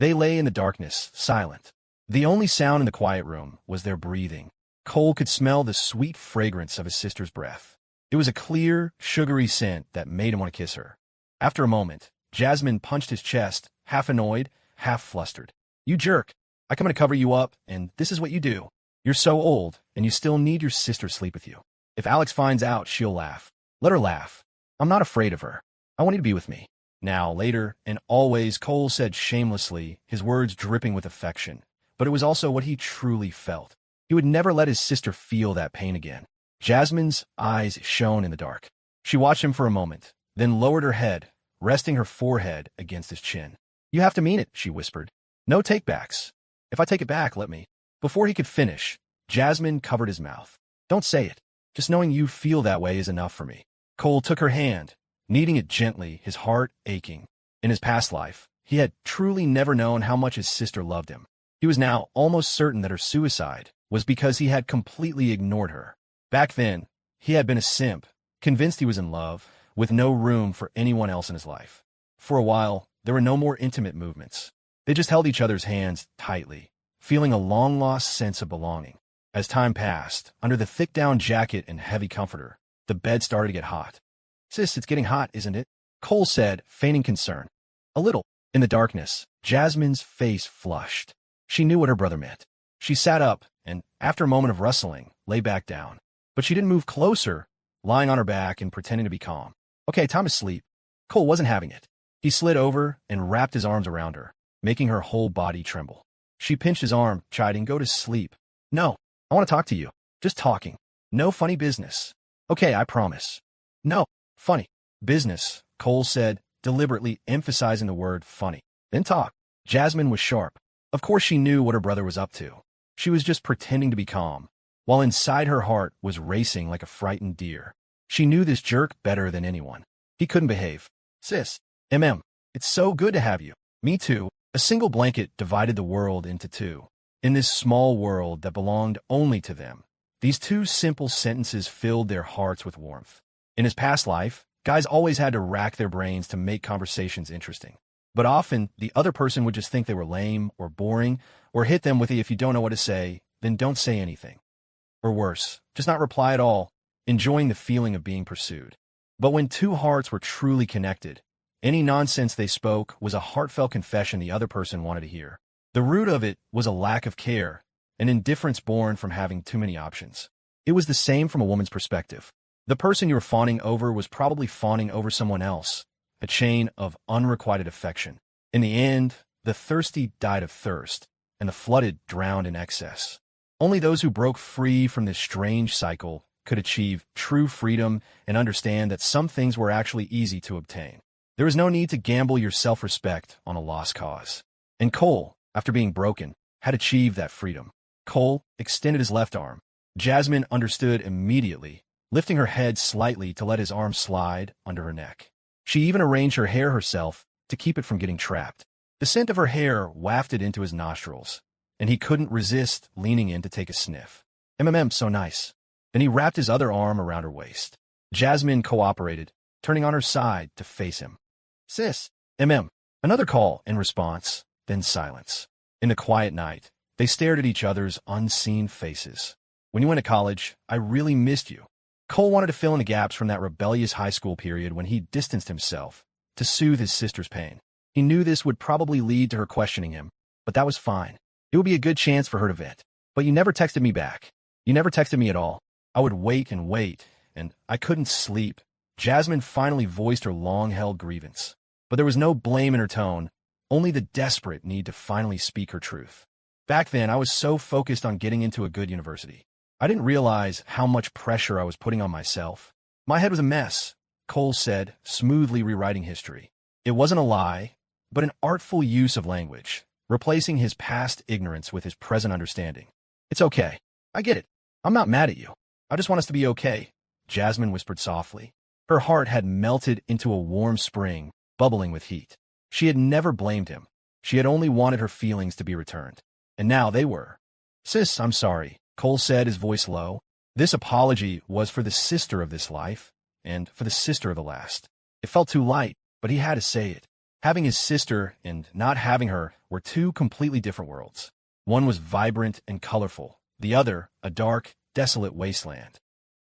They lay in the darkness, silent. The only sound in the quiet room was their breathing. Cole could smell the sweet fragrance of his sister's breath. It was a clear, sugary scent that made him want to kiss her. After a moment, Jasmine punched his chest, half annoyed, half flustered. "You jerk. I come to cover you up, and this is what you do. You're so old, and you still need your sister to sleep with you. If Alex finds out, she'll laugh. Let her laugh. I'm not afraid of her. I want you to be with me." Now, later, and always, Cole said shamelessly, his words dripping with affection. But it was also what he truly felt. He would never let his sister feel that pain again. Jasmine's eyes shone in the dark. She watched him for a moment, then lowered her head, resting her forehead against his chin. "You have to mean it," she whispered. "No take-backs. If I take it back, let me." Before he could finish, Jasmine covered his mouth. "Don't say it. Just knowing you feel that way is enough for me." Cole took her hand, kneading it gently, his heart aching. In his past life, he had truly never known how much his sister loved him. He was now almost certain that her suicide was because he had completely ignored her. Back then, he had been a simp, convinced he was in love, with no room for anyone else in his life. For a while, there were no more intimate movements. They just held each other's hands tightly, feeling a long-lost sense of belonging. As time passed, under the thick down jacket and heavy comforter, the bed started to get hot. "Sis, it's getting hot, isn't it?" Cole said, feigning concern. "A little." In the darkness, Jasmine's face flushed. She knew what her brother meant. She sat up and, after a moment of rustling, lay back down. But she didn't move closer, lying on her back and pretending to be calm. "Okay, time to sleep." Cole wasn't having it. He slid over and wrapped his arms around her, making her whole body tremble. She pinched his arm, chiding, "Go to sleep." "No, I want to talk to you. Just talking. No funny business." "Okay, I promise." "No, funny business," Cole said, deliberately emphasizing the word funny. "Then talk." Jasmine was sharp. Of course she knew what her brother was up to. She was just pretending to be calm, while inside her heart was racing like a frightened deer. She knew this jerk better than anyone. He couldn't behave. "Sis, it's so good to have you." "Me too." A single blanket divided the world into two. In this small world that belonged only to them, these two simple sentences filled their hearts with warmth. In his past life, guys always had to rack their brains to make conversations interesting. But often, the other person would just think they were lame or boring, or hit them with the "if you don't know what to say, then don't say anything." Or worse, just not reply at all, enjoying the feeling of being pursued. But when two hearts were truly connected, any nonsense they spoke was a heartfelt confession the other person wanted to hear. The root of it was a lack of care, an indifference born from having too many options. It was the same from a woman's perspective. The person you were fawning over was probably fawning over someone else, a chain of unrequited affection. In the end, the thirsty died of thirst, and the flooded drowned in excess. Only those who broke free from this strange cycle could achieve true freedom and understand that some things were actually easy to obtain. There was no need to gamble your self-respect on a lost cause. And Cole, after being broken, had achieved that freedom. Cole extended his left arm. Jasmine understood immediately, lifting her head slightly to let his arm slide under her neck. She even arranged her hair herself to keep it from getting trapped. The scent of her hair wafted into his nostrils, and he couldn't resist leaning in to take a sniff. So nice." Then he wrapped his other arm around her waist. Jasmine cooperated, turning on her side to face him. "Sis, Another call in response, then silence. In the quiet night, they stared at each other's unseen faces. "When you went to college, I really missed you." Cole wanted to fill in the gaps from that rebellious high school period when he distanced himself to soothe his sister's pain. He knew this would probably lead to her questioning him, but that was fine. It would be a good chance for her to vent. "But you never texted me back. You never texted me at all. I would wait, and I couldn't sleep." Jasmine finally voiced her long-held grievance. But there was no blame in her tone, only the desperate need to finally speak her truth. "Back then, I was so focused on getting into a good university. I didn't realize how much pressure I was putting on myself. My head was a mess," Cole said, smoothly rewriting history. It wasn't a lie, but an artful use of language, replacing his past ignorance with his present understanding. "It's okay. I get it. I'm not mad at you. I just want us to be okay," Jasmine whispered softly. Her heart had melted into a warm spring, bubbling with heat. She had never blamed him. She had only wanted her feelings to be returned. And now they were. "Sis, I'm sorry," Cole said, his voice low. This apology was for the sister of this life, and for the sister of the last. It felt too light, but he had to say it. Having his sister and not having her were two completely different worlds. One was vibrant and colorful, the other a dark, desolate wasteland.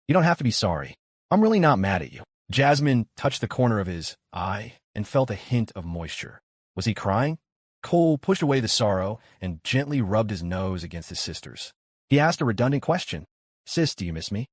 You don't have to be sorry. I'm really not mad at you. Jasmine touched the corner of his eye and felt a hint of moisture. Was he crying? Cole pushed away the sorrow and gently rubbed his nose against his sister's. He asked a redundant question. Sis, do you miss me?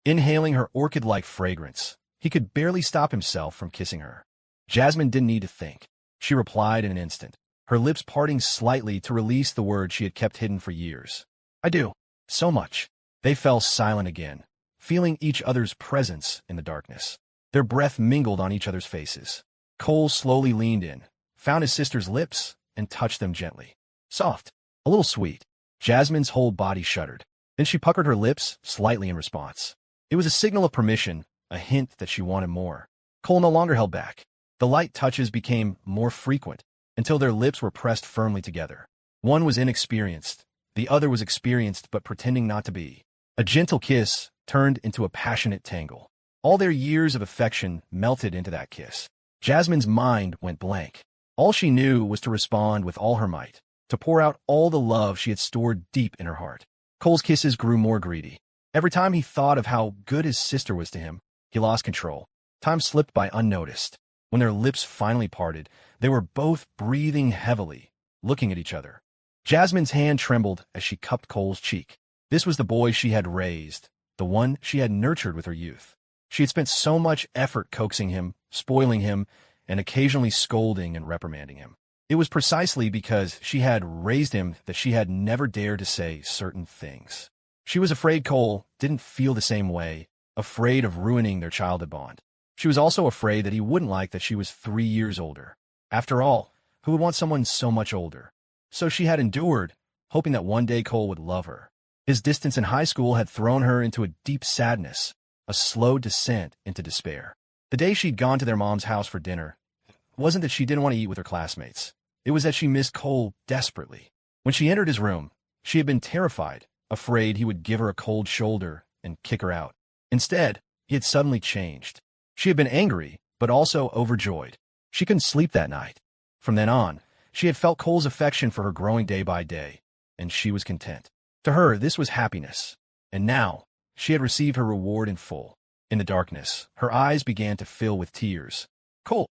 Inhaling her orchid-like fragrance, he could barely stop himself from kissing her. Jasmine didn't need to think. She replied in an instant, her lips parting slightly to release the word she had kept hidden for years. I do. So much. They fell silent again, feeling each other's presence in the darkness. Their breath mingled on each other's faces. Cole slowly leaned in, found his sister's lips, and touched them gently. Soft, a little sweet. Jasmine's whole body shuddered. Then she puckered her lips slightly in response. It was a signal of permission, a hint that she wanted more. Cole no longer held back. The light touches became more frequent, until their lips were pressed firmly together. One was inexperienced, the other was experienced but pretending not to be. A gentle kiss turned into a passionate tangle. All their years of affection melted into that kiss. Jasmine's mind went blank. All she knew was to respond with all her might, to pour out all the love she had stored deep in her heart. Cole's kisses grew more greedy. Every time he thought of how good his sister was to him, he lost control. Time slipped by unnoticed. When their lips finally parted, they were both breathing heavily, looking at each other. Jasmine's hand trembled as she cupped Cole's cheek. This was the boy she had raised, the one she had nurtured with her youth. She had spent so much effort coaxing him, spoiling him, and occasionally scolding and reprimanding him. It was precisely because she had raised him that she had never dared to say certain things. She was afraid Cole didn't feel the same way, afraid of ruining their childhood bond. She was also afraid that he wouldn't like that she was 3 years older. After all, who would want someone so much older? So she had endured, hoping that one day Cole would love her. His distance in high school had thrown her into a deep sadness, a slow descent into despair. The day she'd gone to their mom's house for dinner, it wasn't that she didn't want to eat with her classmates. It was that she missed Cole desperately. When she entered his room, she had been terrified, afraid he would give her a cold shoulder and kick her out. Instead, he had suddenly changed. She had been angry, but also overjoyed. She couldn't sleep that night. From then on, she had felt Cole's affection for her growing day by day, and she was content. To her, this was happiness. And now, she had received her reward in full. In the darkness, her eyes began to fill with tears. Cole,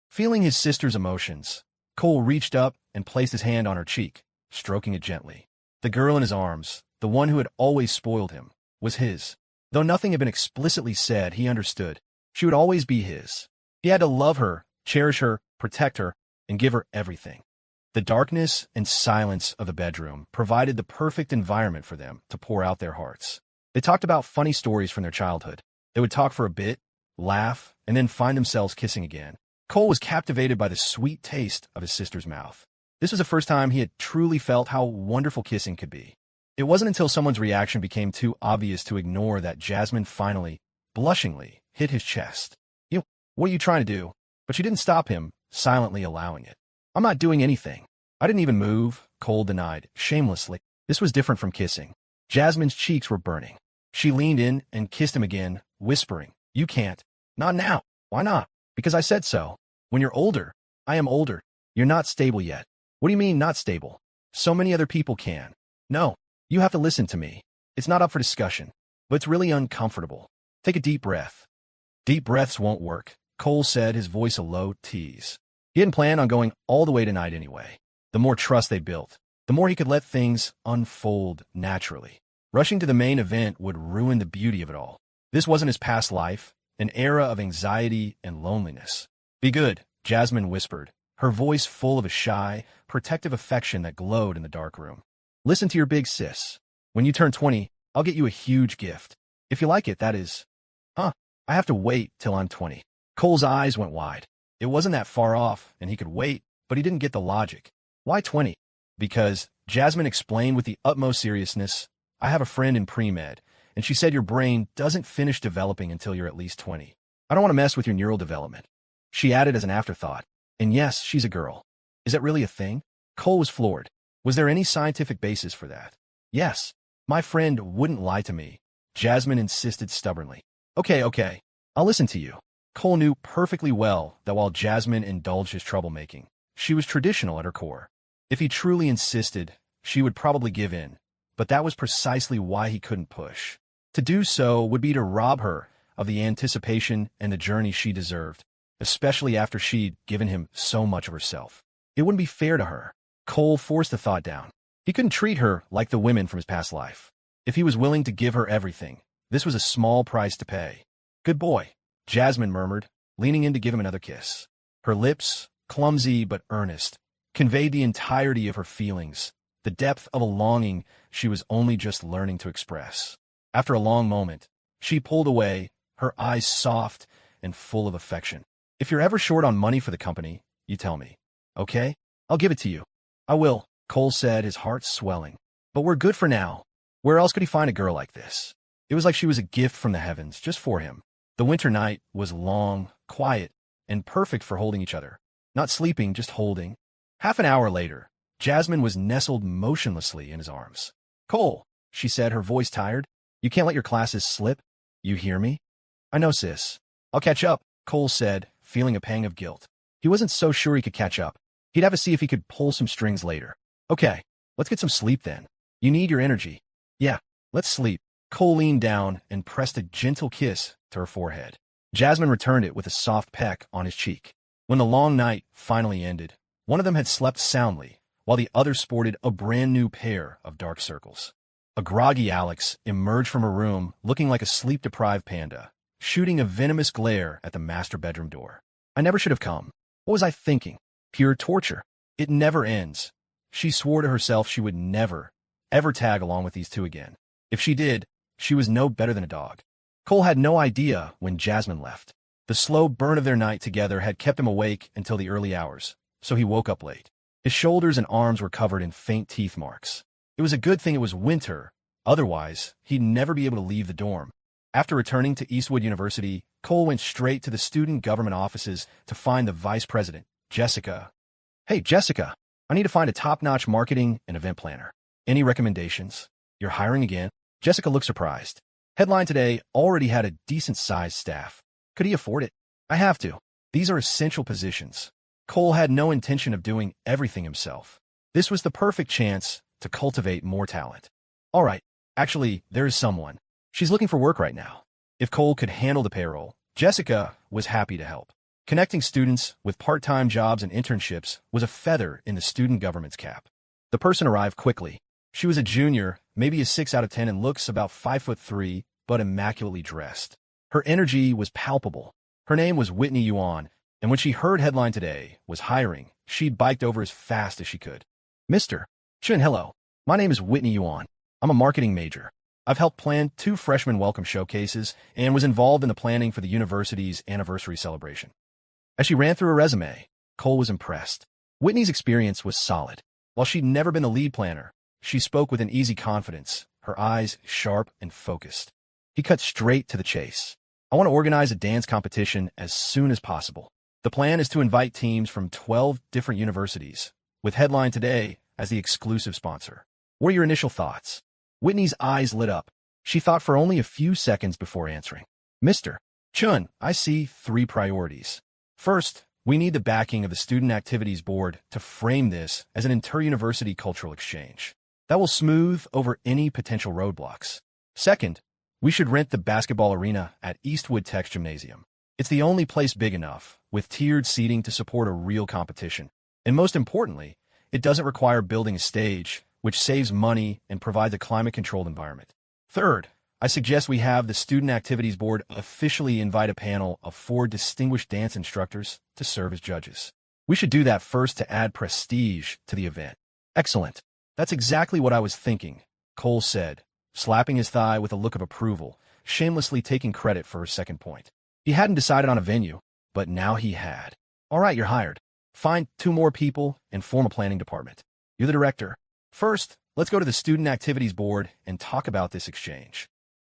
feeling his sister's emotions, Cole reached up and placed his hand on her cheek, stroking it gently. The girl in his arms, the one who had always spoiled him, was his. Though nothing had been explicitly said, he understood. She would always be his. He had to love her, cherish her, protect her, and give her everything. The darkness and silence of the bedroom provided the perfect environment for them to pour out their hearts. They talked about funny stories from their childhood. They would talk for a bit, laugh, and then find themselves kissing again. Cole was captivated by the sweet taste of his sister's mouth. This was the first time he had truly felt how wonderful kissing could be. It wasn't until someone's reaction became too obvious to ignore that Jasmine finally, blushingly, hit his chest. What are you trying to do? But she didn't stop him, silently allowing it. I'm not doing anything. I didn't even move, Cole denied, shamelessly. This was different from kissing. Jasmine's cheeks were burning. She leaned in and kissed him again, whispering, You can't. Not now. Why not? Because I said so. When you're older, I am older. You're not stable yet. What do you mean not stable? So many other people can. No, you have to listen to me. It's not up for discussion, but it's really uncomfortable. Take a deep breath. Deep breaths won't work, Cole said, his voice a low tease. He hadn't planned on going all the way tonight anyway. The more trust they built, the more he could let things unfold naturally. Rushing to the main event would ruin the beauty of it all. This wasn't his past life, an era of anxiety and loneliness. Be good, Jasmine whispered, her voice full of a shy, protective affection that glowed in the dark room. Listen to your big sis. When you turn 20, I'll get you a huge gift. If you like it, that is. I have to wait till I'm 20. Cole's eyes went wide. It wasn't that far off, and he could wait, but he didn't get the logic. Why 20? Because, Jasmine explained with the utmost seriousness, I have a friend in pre-med, and she said your brain doesn't finish developing until you're at least 20. I don't want to mess with your neural development. She added as an afterthought, and yes, she's a girl. Is that really a thing? Cole was floored. Was there any scientific basis for that? Yes. My friend wouldn't lie to me. Jasmine insisted stubbornly. Okay. I'll listen to you. Cole knew perfectly well that while Jasmine indulged his troublemaking, she was traditional at her core. If he truly insisted, she would probably give in, but that was precisely why he couldn't push. To do so would be to rob her of the anticipation and the journey she deserved, especially after she'd given him so much of herself. It wouldn't be fair to her. Cole forced the thought down. He couldn't treat her like the women from his past life. If he was willing to give her everything, this was a small price to pay. Good boy, Jasmine murmured, leaning in to give him another kiss. Her lips, clumsy but earnest, conveyed the entirety of her feelings, the depth of a longing she was only just learning to express. After a long moment, she pulled away, her eyes soft and full of affection. If you're ever short on money for the company, you tell me. Okay? I'll give it to you. I will, Cole said, his heart swelling. But we're good for now. Where else could he find a girl like this? It was like she was a gift from the heavens, just for him. The winter night was long, quiet, and perfect for holding each other. Not sleeping, just holding. Half an hour later, Jasmine was nestled motionlessly in his arms. Cole, she said, her voice tired, you can't let your classes slip. You hear me? I know, sis. I'll catch up, Cole said, feeling a pang of guilt. He wasn't so sure he could catch up. He'd have to see if he could pull some strings later. Okay, let's get some sleep then. You need your energy. Yeah, let's sleep. Cole leaned down and pressed a gentle kiss to her forehead. Jasmine returned it with a soft peck on his cheek. When the long night finally ended, one of them had slept soundly, while the other sported a brand new pair of dark circles. A groggy Alex emerged from her room looking like a sleep-deprived panda, shooting a venomous glare at the master bedroom door. I never should have come. What was I thinking? Pure torture. It never ends. She swore to herself she would never, ever tag along with these two again. If she did, she was no better than a dog. Cole had no idea when Jasmine left. The slow burn of their night together had kept him awake until the early hours, so he woke up late. His shoulders and arms were covered in faint teeth marks. It was a good thing it was winter, otherwise he'd never be able to leave the dorm. After returning to Eastwood University, Cole went straight to the student government offices to find the vice president, Jessica. Hey, Jessica, I need to find a top-notch marketing and event planner. Any recommendations? You're hiring again? Jessica looked surprised. Headline today already had a decent-sized staff. Could he afford it? I have to. These are essential positions. Cole had no intention of doing everything himself. This was the perfect chance to cultivate more talent. All right, actually, there is someone. She's looking for work right now. If Cole could handle the payroll, Jessica was happy to help. Connecting students with part-time jobs and internships was a feather in the student government's cap. The person arrived quickly. She was a junior, maybe a 6 out of 10, and looks about 5'3", but immaculately dressed. Her energy was palpable. Her name was Whitney Yuan, and when she heard headline today was hiring, she biked over as fast as she could. Mr. Chun, hello. My name is Whitney Yuan. I'm a marketing major. I've helped plan 2 freshman welcome showcases and was involved in the planning for the university's anniversary celebration. As she ran through her resume, Cole was impressed. Whitney's experience was solid. While she'd never been the lead planner, she spoke with an easy confidence, her eyes sharp and focused. He cut straight to the chase. I want to organize a dance competition as soon as possible. The plan is to invite teams from 12 different universities, with Headline Today as the exclusive sponsor. What are your initial thoughts? Whitney's eyes lit up. She thought for only a few seconds before answering. Mr. Chun, I see 3 priorities. First, we need the backing of the Student Activities Board to frame this as an inter-university cultural exchange. That will smooth over any potential roadblocks. Second, we should rent the basketball arena at Eastwood Tech's gymnasium. It's the only place big enough, with tiered seating to support a real competition. And most importantly, it doesn't require building a stage, which saves money and provides a climate-controlled environment. Third, I suggest we have the Student Activities Board officially invite a panel of 4 distinguished dance instructors to serve as judges. We should do that first to add prestige to the event. Excellent. That's exactly what I was thinking, Cole said, slapping his thigh with a look of approval, shamelessly taking credit for his second point. He hadn't decided on a venue, but now he had. All right, you're hired. Find 2 more people and form a planning department. You're the director. First, let's go to the Student Activities Board and talk about this exchange.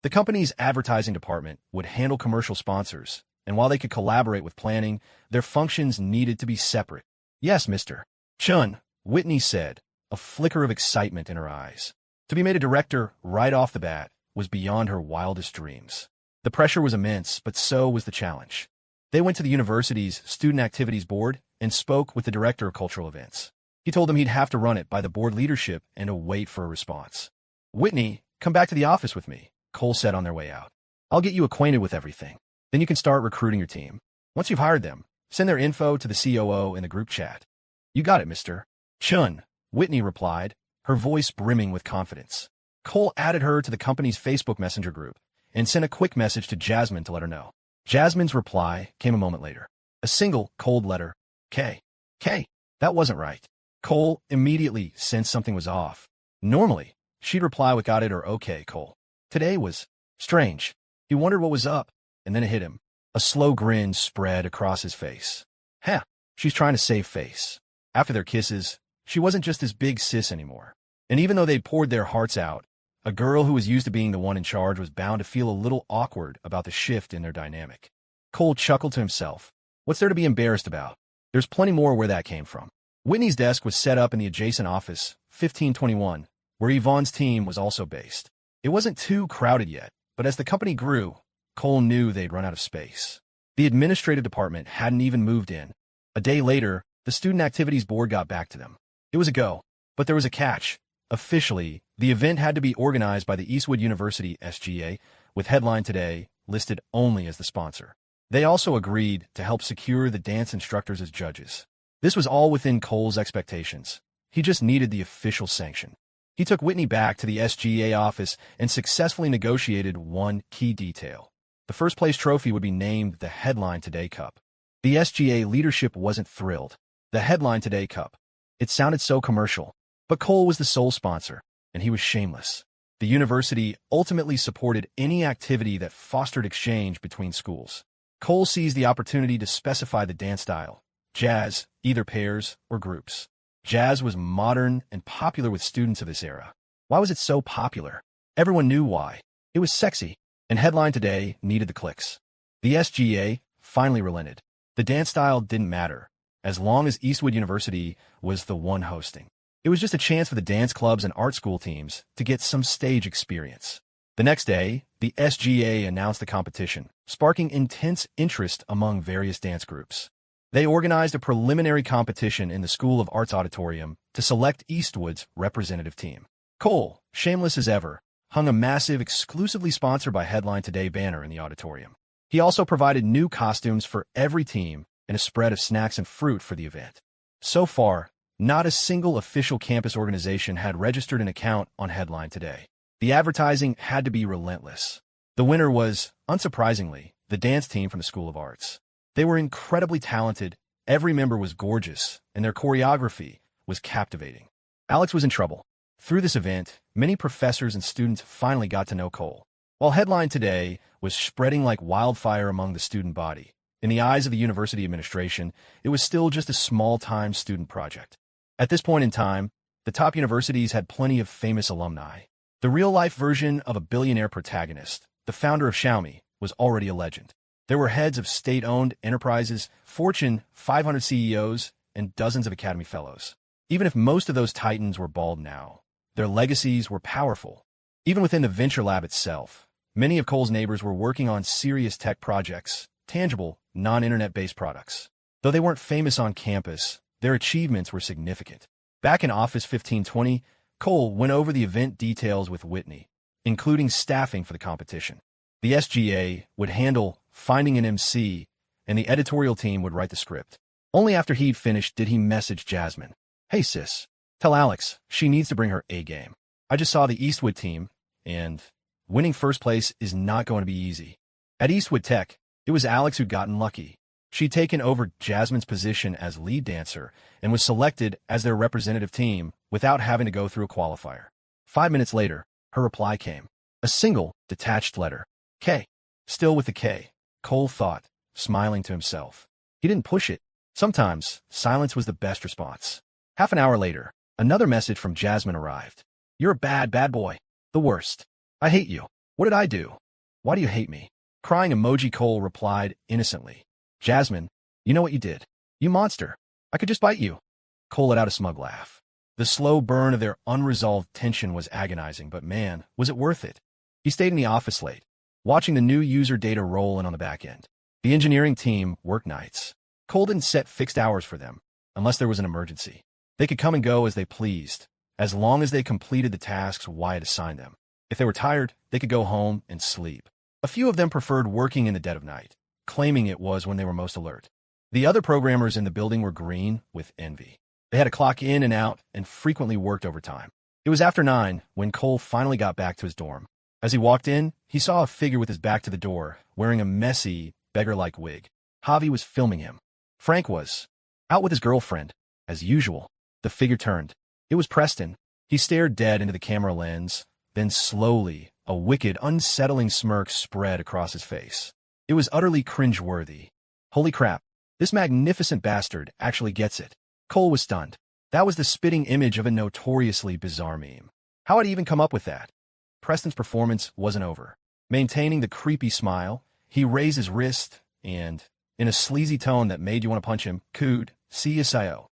The company's advertising department would handle commercial sponsors, and while they could collaborate with planning, their functions needed to be separate. Yes, Mr. Chun, Whitney said, a flicker of excitement in her eyes. To be made a director right off the bat was beyond her wildest dreams. The pressure was immense, but so was the challenge. They went to the university's Student Activities Board and spoke with the director of cultural events. He told them he'd have to run it by the board leadership and to wait for a response. "Whitney, come back to the office with me," Cole said on their way out. "I'll get you acquainted with everything. Then you can start recruiting your team. Once you've hired them, send their info to the COO in the group chat." "You got it, Mr. Chun," Whitney replied, her voice brimming with confidence. Cole added her to the company's Facebook Messenger group and sent a quick message to Jasmine to let her know. Jasmine's reply came a moment later. A single, cold letter. K. That wasn't right. Cole immediately sensed something was off. Normally, she'd reply with "got it" or "okay, Cole." Today was strange. He wondered what was up, and then it hit him. A slow grin spread across his face. She's trying to save face. After their kisses, she wasn't just this big sis anymore. And even though they'd poured their hearts out, a girl who was used to being the one in charge was bound to feel a little awkward about the shift in their dynamic. Cole chuckled to himself. What's there to be embarrassed about? There's plenty more where that came from. Whitney's desk was set up in the adjacent office, 1521, where Yvonne's team was also based. It wasn't too crowded yet, but as the company grew, Cole knew they'd run out of space. The administrative department hadn't even moved in. A day later, the Student Activities Board got back to them. It was a go, but there was a catch. Officially, the event had to be organized by the Eastwood University SGA, with Headline Today listed only as the sponsor. They also agreed to help secure the dance instructors as judges. This was all within Cole's expectations. He just needed the official sanction. He took Whitney back to the SGA office and successfully negotiated one key detail. The first-place trophy would be named the Headline Today Cup. The SGA leadership wasn't thrilled. The Headline Today Cup. It sounded so commercial. But Cole was the sole sponsor, and he was shameless. The university ultimately supported any activity that fostered exchange between schools. Cole seized the opportunity to specify the dance style: jazz, either pairs or groups. Jazz was modern and popular with students of this era. Why was it so popular? Everyone knew why. It was sexy, and Headline Today needed the clicks. The SGA finally relented. The dance style didn't matter, as long as Eastwood University was the one hosting. It was just a chance for the dance clubs and art school teams to get some stage experience. The next day, the SGA announced the competition, sparking intense interest among various dance groups. They organized a preliminary competition in the School of Arts auditorium to select Eastwood's representative team. Cole, shameless as ever, hung a massive, exclusively sponsored by Headline Today banner in the auditorium. He also provided new costumes for every team and a spread of snacks and fruit for the event. So far, not a single official campus organization had registered an account on Headline Today. The advertising had to be relentless. The winner was, unsurprisingly, the dance team from the School of Arts. They were incredibly talented, every member was gorgeous, and their choreography was captivating. Alex was in trouble. Through this event, many professors and students finally got to know Cole. While Headline Today was spreading like wildfire among the student body, in the eyes of the university administration, it was still just a small-time student project. At this point in time, the top universities had plenty of famous alumni. The real-life version of a billionaire protagonist, the founder of Xiaomi, was already a legend. There were heads of state-owned enterprises, Fortune 500 CEOs, and dozens of Academy Fellows. Even if most of those titans were bald now, their legacies were powerful. Even within the venture lab itself, many of Cole's neighbors were working on serious tech projects, tangible, non-internet-based products. Though they weren't famous on campus, their achievements were significant. Back in Office 1520, Cole went over the event details with Whitney, including staffing for the competition. The SGA would handle finding an MC, and the editorial team would write the script. Only after he'd finished did he message Jasmine. "Hey sis, tell Alex she needs to bring her A game. I just saw the Eastwood team, and winning first place is not going to be easy." At Eastwood Tech, it was Alex who'd gotten lucky. She'd taken over Jasmine's position as lead dancer and was selected as their representative team without having to go through a qualifier. 5 minutes later, her reply came. A single, detached letter. K. Still with the K, Cole thought, smiling to himself. He didn't push it. Sometimes, silence was the best response. Half an hour later, another message from Jasmine arrived. "You're a bad boy. The worst. I hate you. What did I do? Why do you hate me?" Crying emoji Cole replied innocently. "Jasmine, you know what you did. You monster. I could just bite you." Cole let out a smug laugh. The slow burn of their unresolved tension was agonizing, but man, was it worth it. He stayed in the office late, watching the new user data roll in on the back end. The engineering team worked nights. Cole didn't set fixed hours for them, unless there was an emergency. They could come and go as they pleased, as long as they completed the tasks Wyatt assigned them. If they were tired, they could go home and sleep. A few of them preferred working in the dead of night, claiming it was when they were most alert. The other programmers in the building were green with envy. They had to clock in and out and frequently worked overtime. It was after 9 when Cole finally got back to his dorm. As he walked in, he saw a figure with his back to the door, wearing a messy, beggar-like wig. Javi was filming him. Frank was out with his girlfriend. As usual, the figure turned. It was Preston. He stared dead into the camera lens. Then slowly, a wicked, unsettling smirk spread across his face. It was utterly cringeworthy. Holy crap, this magnificent bastard actually gets it. Cole was stunned. That was the spitting image of a notoriously bizarre meme. How had he even come up with that? Preston's performance wasn't over. Maintaining the creepy smile, he raised his wrist and, in a sleazy tone that made you want to punch him, cooed, "CSIO."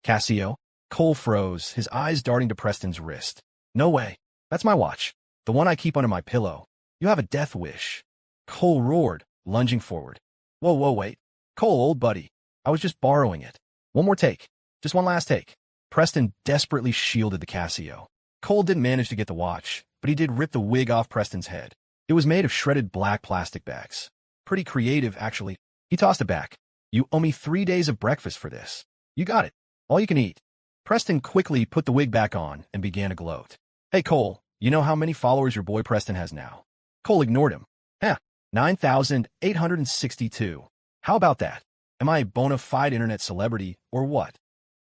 Casio? Cole froze, his eyes darting to Preston's wrist. "No way. That's my watch. The one I keep under my pillow. You have a death wish." Cole roared, lunging forward. Whoa, wait. Cole, old buddy. I was just borrowing it. One more take. Just one last take." Preston desperately shielded the Casio. Cole didn't manage to get the watch, but he did rip the wig off Preston's head. It was made of shredded black plastic bags. Pretty creative, actually. He tossed it back. "You owe me 3 days of breakfast for this. You got it. All you can eat." Preston quickly put the wig back on and began to gloat. "Hey, Cole, you know how many followers your boy Preston has now?" Cole ignored him. 9,862. How about that? Am I a bona fide internet celebrity, or what?"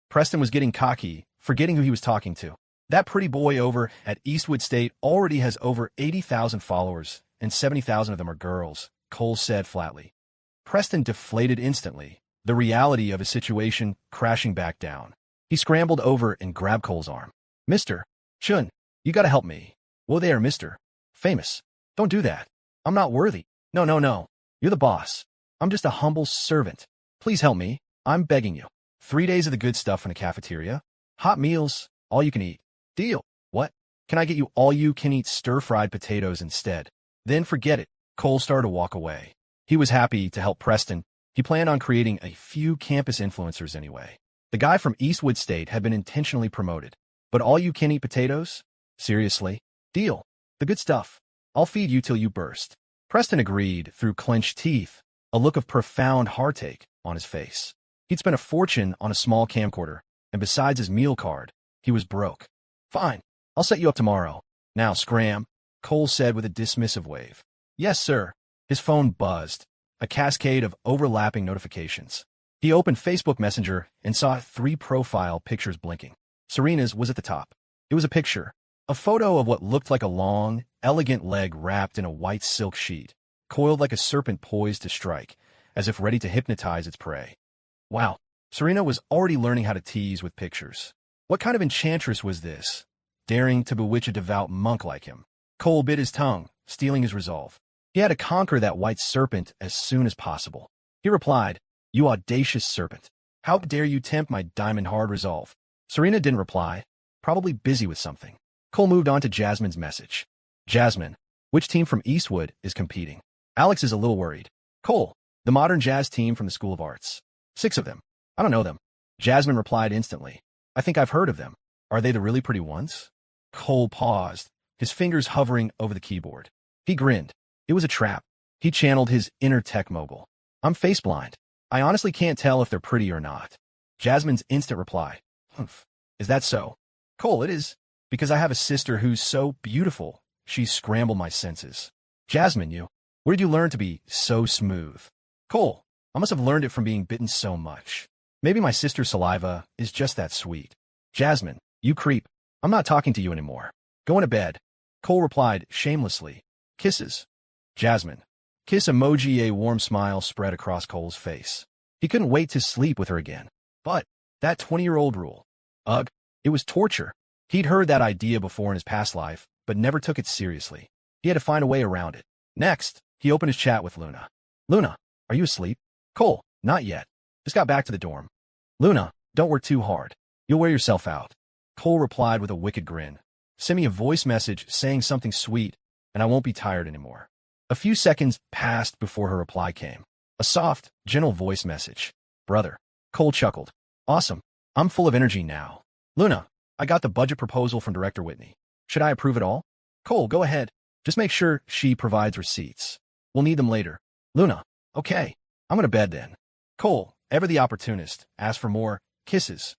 Preston was getting cocky, forgetting who he was talking to. "That pretty boy over at Eastwood State already has over 80,000 followers, and 70,000 of them are girls," Cole said flatly. Preston deflated instantly, the reality of his situation crashing back down. He scrambled over and grabbed Cole's arm. "Mr. Chun, you gotta help me." "Whoa there, Mr. Famous. Don't do that. I'm not worthy." No. You're the boss. I'm just a humble servant. Please help me. I'm begging you." 3 days of the good stuff in a cafeteria? Hot meals, all you can eat. Deal. What? Can I get you all you can eat stir-fried potatoes instead? Then forget it. Cole started to walk away. He was happy to help Preston. He planned on creating a few campus influencers anyway. The guy from Eastwood State had been intentionally promoted. But all you can eat potatoes? Seriously? Deal. The good stuff. I'll feed you till you burst. Preston agreed through clenched teeth, a look of profound heartache on his face. He'd spent a fortune on a small camcorder, and besides his meal card, he was broke. "Fine, I'll set you up tomorrow. Now scram," Cole said with a dismissive wave. "Yes, sir." His phone buzzed, a cascade of overlapping notifications. He opened Facebook Messenger and saw 3 profile pictures blinking. Serena's was at the top. It was a picture, a photo of what looked like a long, elegant leg wrapped in a white silk sheet, coiled like a serpent poised to strike, as if ready to hypnotize its prey. Wow, Serena was already learning how to tease with pictures. What kind of enchantress was this, daring to bewitch a devout monk like him? Cole bit his tongue, steeling his resolve. He had to conquer that white serpent as soon as possible. He replied, "You audacious serpent. How dare you tempt my diamond-hard resolve?" Serena didn't reply, probably busy with something. Cole moved on to Jasmine's message. "Jasmine, which team from Eastwood is competing?" Alex is a little worried. "Cole, the modern jazz team from the School of Arts. 6 of them. I don't know them." Jasmine replied instantly. "I think I've heard of them. Are they the really pretty ones?" Cole paused, his fingers hovering over the keyboard. He grinned. It was a trap. He channeled his inner tech mogul. "I'm face blind. I honestly can't tell if they're pretty or not." Jasmine's instant reply. "Humph. Is that so?" "Cole, it is. Because I have a sister who's so beautiful, she's scrambled my senses." "Jasmine, where did you learn to be so smooth?" "Cole, I must have learned it from being bitten so much. Maybe my sister's saliva is just that sweet." "Jasmine, you creep. I'm not talking to you anymore. Go into bed." Cole replied shamelessly. "Kisses." Jasmine. Kiss emoji. A warm smile spread across Cole's face. He couldn't wait to sleep with her again. But that 20-year-old rule. Ugh, it was torture. He'd heard that idea before in his past life, but never took it seriously. He had to find a way around it. Next, he opened his chat with Luna. "Luna, are you asleep?" "Cole, not yet. Just got back to the dorm." "Luna, don't work too hard. You'll wear yourself out." Cole replied with a wicked grin. "Send me a voice message saying something sweet, and I won't be tired anymore." A few seconds passed before her reply came. A soft, gentle voice message. Brother. Cole chuckled. Awesome. I'm full of energy now. Luna, I got the budget proposal from Director Whitney. Should I approve it all? Cole, go ahead. Just make sure she provides receipts. We'll need them later. Luna, okay. I'm going to bed then. Cole, ever the opportunist, asked for more kisses.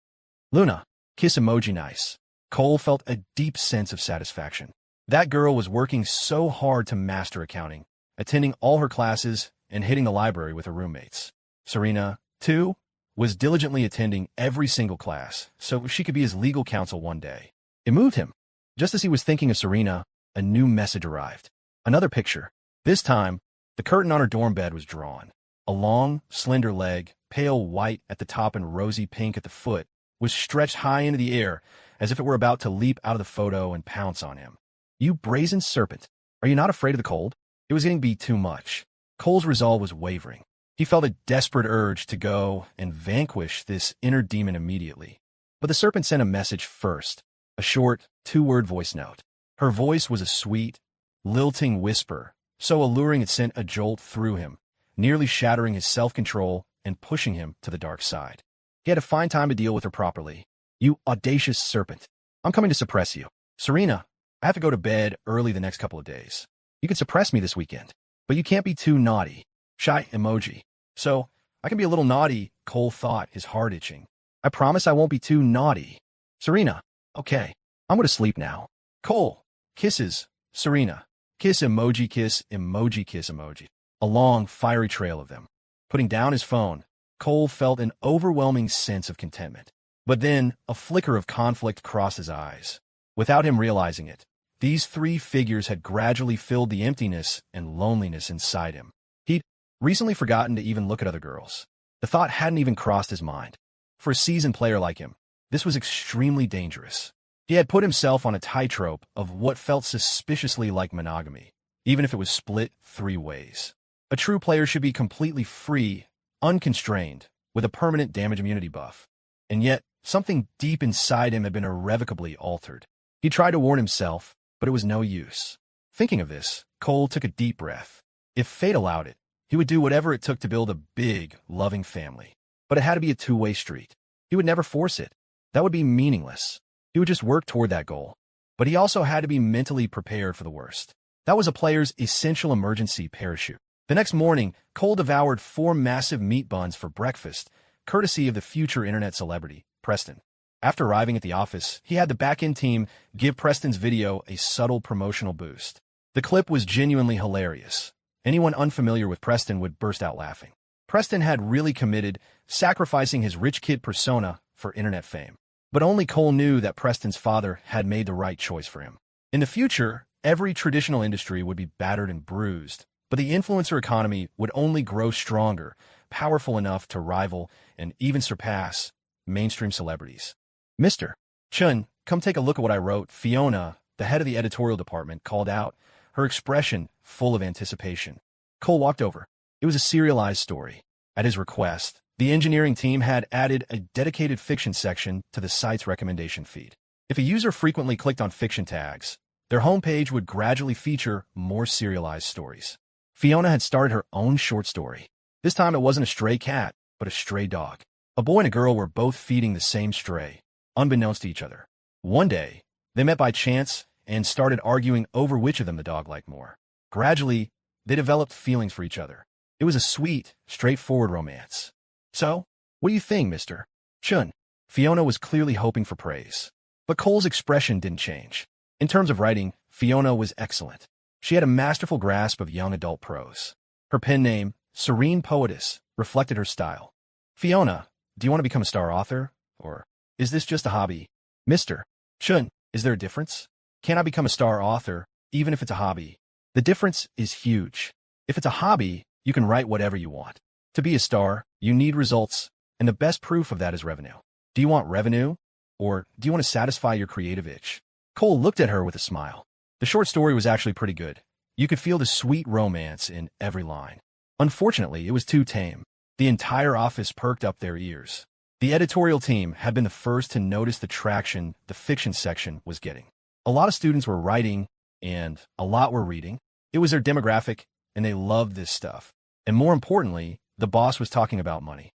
Luna, kiss emoji nice. Cole felt a deep sense of satisfaction. That girl was working so hard to master accounting, attending all her classes and hitting the library with her roommates. Serena, too, was diligently attending every single class so she could be his legal counsel one day. It moved him. Just as he was thinking of Serena, a new message arrived. Another picture. This time, the curtain on her dorm bed was drawn. A long, slender leg, pale white at the top and rosy pink at the foot, was stretched high into the air as if it were about to leap out of the photo and pounce on him. You brazen serpent, are you not afraid of the cold? It was getting to be too much. Cole's resolve was wavering. He felt a desperate urge to go and vanquish this inner demon immediately. But the serpent sent a message first, a short, two-word voice note. Her voice was a sweet, lilting whisper, so alluring it sent a jolt through him, nearly shattering his self-control and pushing him to the dark side. He had to find time to deal with her properly. You audacious serpent. I'm coming to suppress you. Serena, I have to go to bed early the next couple of days. You can suppress me this weekend, but you can't be too naughty. Shy emoji. So, I can be a little naughty, Cole thought, his heart itching. I promise I won't be too naughty. Serena, okay. I'm going to sleep now. Cole, kisses. Serena, kiss emoji kiss emoji kiss emoji. A long, fiery trail of them. Putting down his phone, Cole felt an overwhelming sense of contentment. But then, a flicker of conflict crossed his eyes. Without him realizing it, these three figures had gradually filled the emptiness and loneliness inside him. He'd recently forgotten to even look at other girls. The thought hadn't even crossed his mind. For a seasoned player like him, this was extremely dangerous. He had put himself on a tightrope of what felt suspiciously like monogamy, even if it was split 3 ways. A true player should be completely free, unconstrained, with a permanent damage immunity buff. And yet, something deep inside him had been irrevocably altered. He tried to warn himself, but it was no use. Thinking of this, Cole took a deep breath. If fate allowed it, he would do whatever it took to build a big, loving family. But it had to be a two-way street. He would never force it. That would be meaningless. He would just work toward that goal. But he also had to be mentally prepared for the worst. That was a player's essential emergency parachute. The next morning, Cole devoured 4 massive meat buns for breakfast, courtesy of the future internet celebrity, Preston. After arriving at the office, he had the back-end team give Preston's video a subtle promotional boost. The clip was genuinely hilarious. Anyone unfamiliar with Preston would burst out laughing. Preston had really committed, sacrificing his rich kid persona for internet fame. But only Cole knew that Preston's father had made the right choice for him. In the future, every traditional industry would be battered and bruised, but the influencer economy would only grow stronger, powerful enough to rival and even surpass mainstream celebrities. Mr. Chun, come take a look at what I wrote. Fiona, the head of the editorial department, called out, her expression full of anticipation. Cole walked over. It was a serialized story. At his request, the engineering team had added a dedicated fiction section to the site's recommendation feed. If a user frequently clicked on fiction tags, their homepage would gradually feature more serialized stories. Fiona had started her own short story. This time it wasn't a stray cat, but a stray dog. A boy and a girl were both feeding the same stray, unbeknownst to each other. One day, they met by chance and started arguing over which of them the dog liked more. Gradually, they developed feelings for each other. It was a sweet, straightforward romance. So, what do you think, Mr. Chun? Fiona was clearly hoping for praise. But Cole's expression didn't change. In terms of writing, Fiona was excellent. She had a masterful grasp of young adult prose. Her pen name, Serene Poetess, reflected her style. Fiona, do you want to become a star author? Or is this just a hobby? Mr. Chun, is there a difference? Can I become a star author, even if it's a hobby? The difference is huge. If it's a hobby, you can write whatever you want. To be a star, you need results, and the best proof of that is revenue. Do you want revenue? Or do you want to satisfy your creative itch? Cole looked at her with a smile. The short story was actually pretty good. You could feel the sweet romance in every line. Unfortunately, it was too tame. The entire office perked up their ears. The editorial team had been the first to notice the traction the fiction section was getting. A lot of students were writing, and a lot were reading. It was their demographic, and they loved this stuff. And more importantly, The boss was talking about money.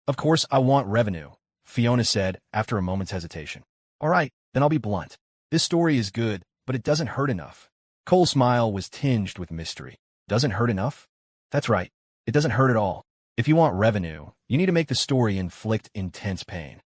Of course I want revenue, Fiona said after a moment's hesitation. All right, then I'll be blunt. This story is good, but it doesn't hurt enough. Cole's smile was tinged with mystery. Doesn't hurt enough? That's right. It doesn't hurt at all. If you want revenue, you need to make the story inflict intense pain.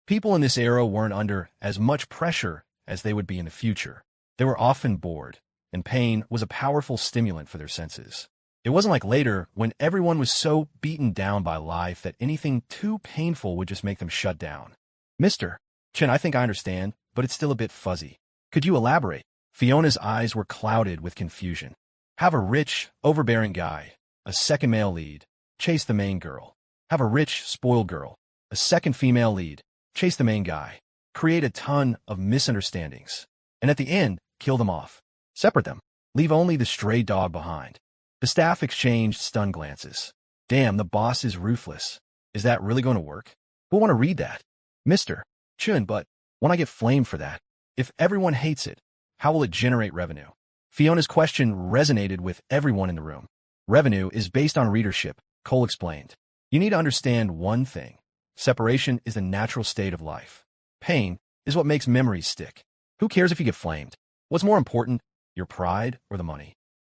People in this era weren't under as much pressure as they would be in the future. They were often bored, and pain was a powerful stimulant for their senses. It wasn't like later, when everyone was so beaten down by life that anything too painful would just make them shut down. Mr. Chen, I think I understand, but it's still a bit fuzzy. Could you elaborate? Fiona's eyes were clouded with confusion. Have a rich, overbearing guy, a second male lead, chase the main girl. Have a rich, spoiled girl, a second female lead, chase the main guy. Create a ton of misunderstandings. And at the end, kill them off. Separate them. Leave only the stray dog behind. The staff exchanged stunned glances. Damn, the boss is ruthless. Is that really going to work? We'll want to read that. Mr. Chun, but when I get flamed for that, if everyone hates it, how will it generate revenue? Fiona's question resonated with everyone in the room. Revenue is based on readership, Cole explained. You need to understand one thing. Separation is the natural state of life. Pain is what makes memories stick. Who cares if you get flamed? What's more important, your pride or the money?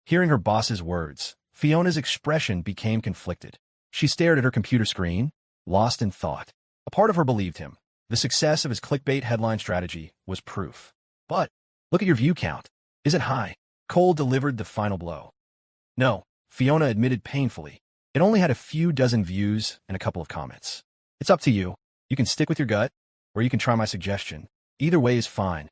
Hearing her boss's words, Fiona's expression became conflicted. She stared at her computer screen, lost in thought. A part of her believed him. The success of his clickbait headline strategy was proof. But look at your view count. Is it high? Cole delivered the final blow. No, Fiona admitted painfully. It only had a few dozen views and a couple of comments. It's up to you. You can stick with your gut, or you can try my suggestion. Either way is fine.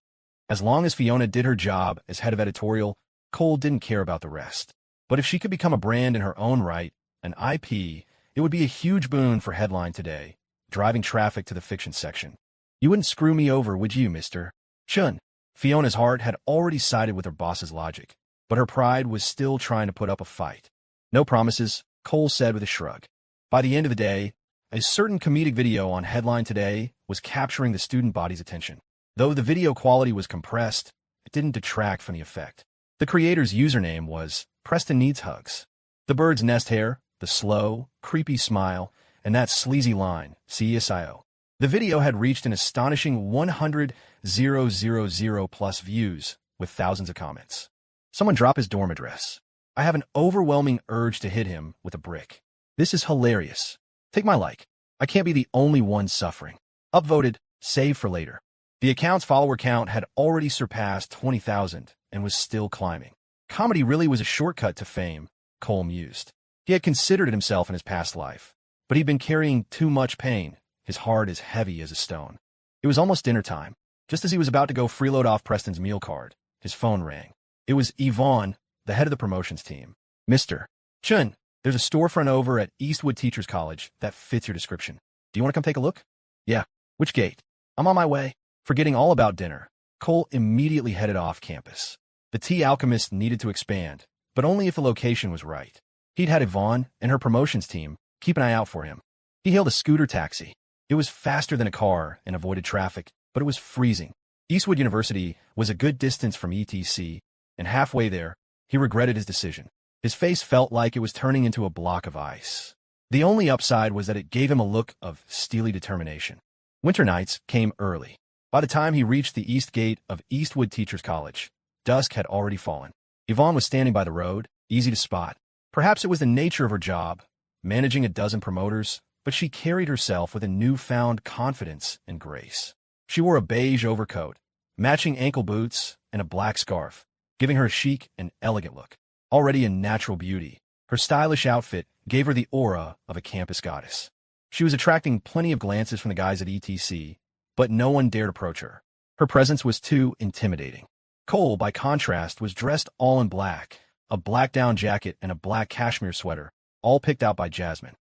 As long as Fiona did her job as head of editorial, Cole didn't care about the rest. But if she could become a brand in her own right, an IP, it would be a huge boon for Headline Today, driving traffic to the fiction section. You wouldn't screw me over, would you, Mr. Chun? Fiona's heart had already sided with her boss's logic, but her pride was still trying to put up a fight. No promises, Cole said with a shrug. By the end of the day, a certain comedic video on Headline Today was capturing the student body's attention. Though the video quality was compressed, it didn't detract from the effect. The creator's username was Preston Needs Hugs. The bird's nest hair, the slow, creepy smile, and that sleazy line, CSIO. The video had reached an astonishing 100,000 plus views, with thousands of comments. Someone drop his dorm address. I have an overwhelming urge to hit him with a brick. This is hilarious. Take my like. I can't be the only one suffering. Upvoted, save for later. The account's follower count had already surpassed 20,000 and was still climbing. Comedy really was a shortcut to fame, Cole mused. He had considered it himself in his past life, but he'd been carrying too much pain, his heart as heavy as a stone. It was almost dinner time. Just as he was about to go freeload off Preston's meal card, his phone rang. It was Yvonne, the head of the promotions team. Mr. Chun, there's a storefront over at Eastwood Teachers College that fits your description. Do you want to come take a look? Yeah. Which gate? I'm on my way. Forgetting all about dinner, Cole immediately headed off campus. The Tea Alchemist needed to expand, but only if the location was right. He'd had Yvonne and her promotions team keep an eye out for him. He hailed a scooter taxi. It was faster than a car and avoided traffic, but it was freezing. Eastwood University was a good distance from ETC, and halfway there, he regretted his decision. His face felt like it was turning into a block of ice. The only upside was that it gave him a look of steely determination. Winter nights came early. By the time he reached the east gate of Eastwood Teachers College, dusk had already fallen. Yvonne was standing by the road, easy to spot. Perhaps it was the nature of her job, managing a dozen promoters, but she carried herself with a newfound confidence and grace. She wore a beige overcoat, matching ankle boots, and a black scarf, giving her a chic and elegant look. Already a natural beauty, her stylish outfit gave her the aura of a campus goddess. She was attracting plenty of glances from the guys at ETC, but no one dared approach her. Her presence was too intimidating. Cole, by contrast, was dressed all in black, a black down jacket and a black cashmere sweater, all picked out by Jasmine.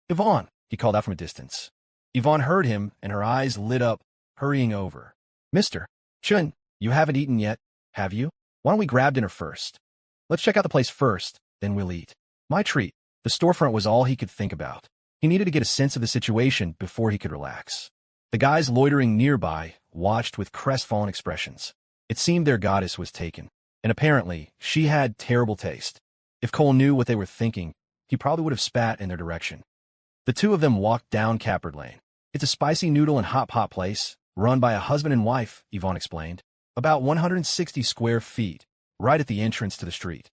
Yvonne, he called out from a distance. Yvonne heard him, and her eyes lit up, hurrying over. Mr. Chun, you haven't eaten yet, have you? Why don't we grab dinner first? Let's check out the place first, then we'll eat. My treat. The storefront was all he could think about. He needed to get a sense of the situation before he could relax. The guys loitering nearby watched with crestfallen expressions. It seemed their goddess was taken, and apparently she had terrible taste. If Cole knew what they were thinking, he probably would have spat in their direction. The two of them walked down Capard Lane. It's a spicy noodle and hot pot place, run by a husband and wife, Yvonne explained. About 160 square feet, right at the entrance to the street.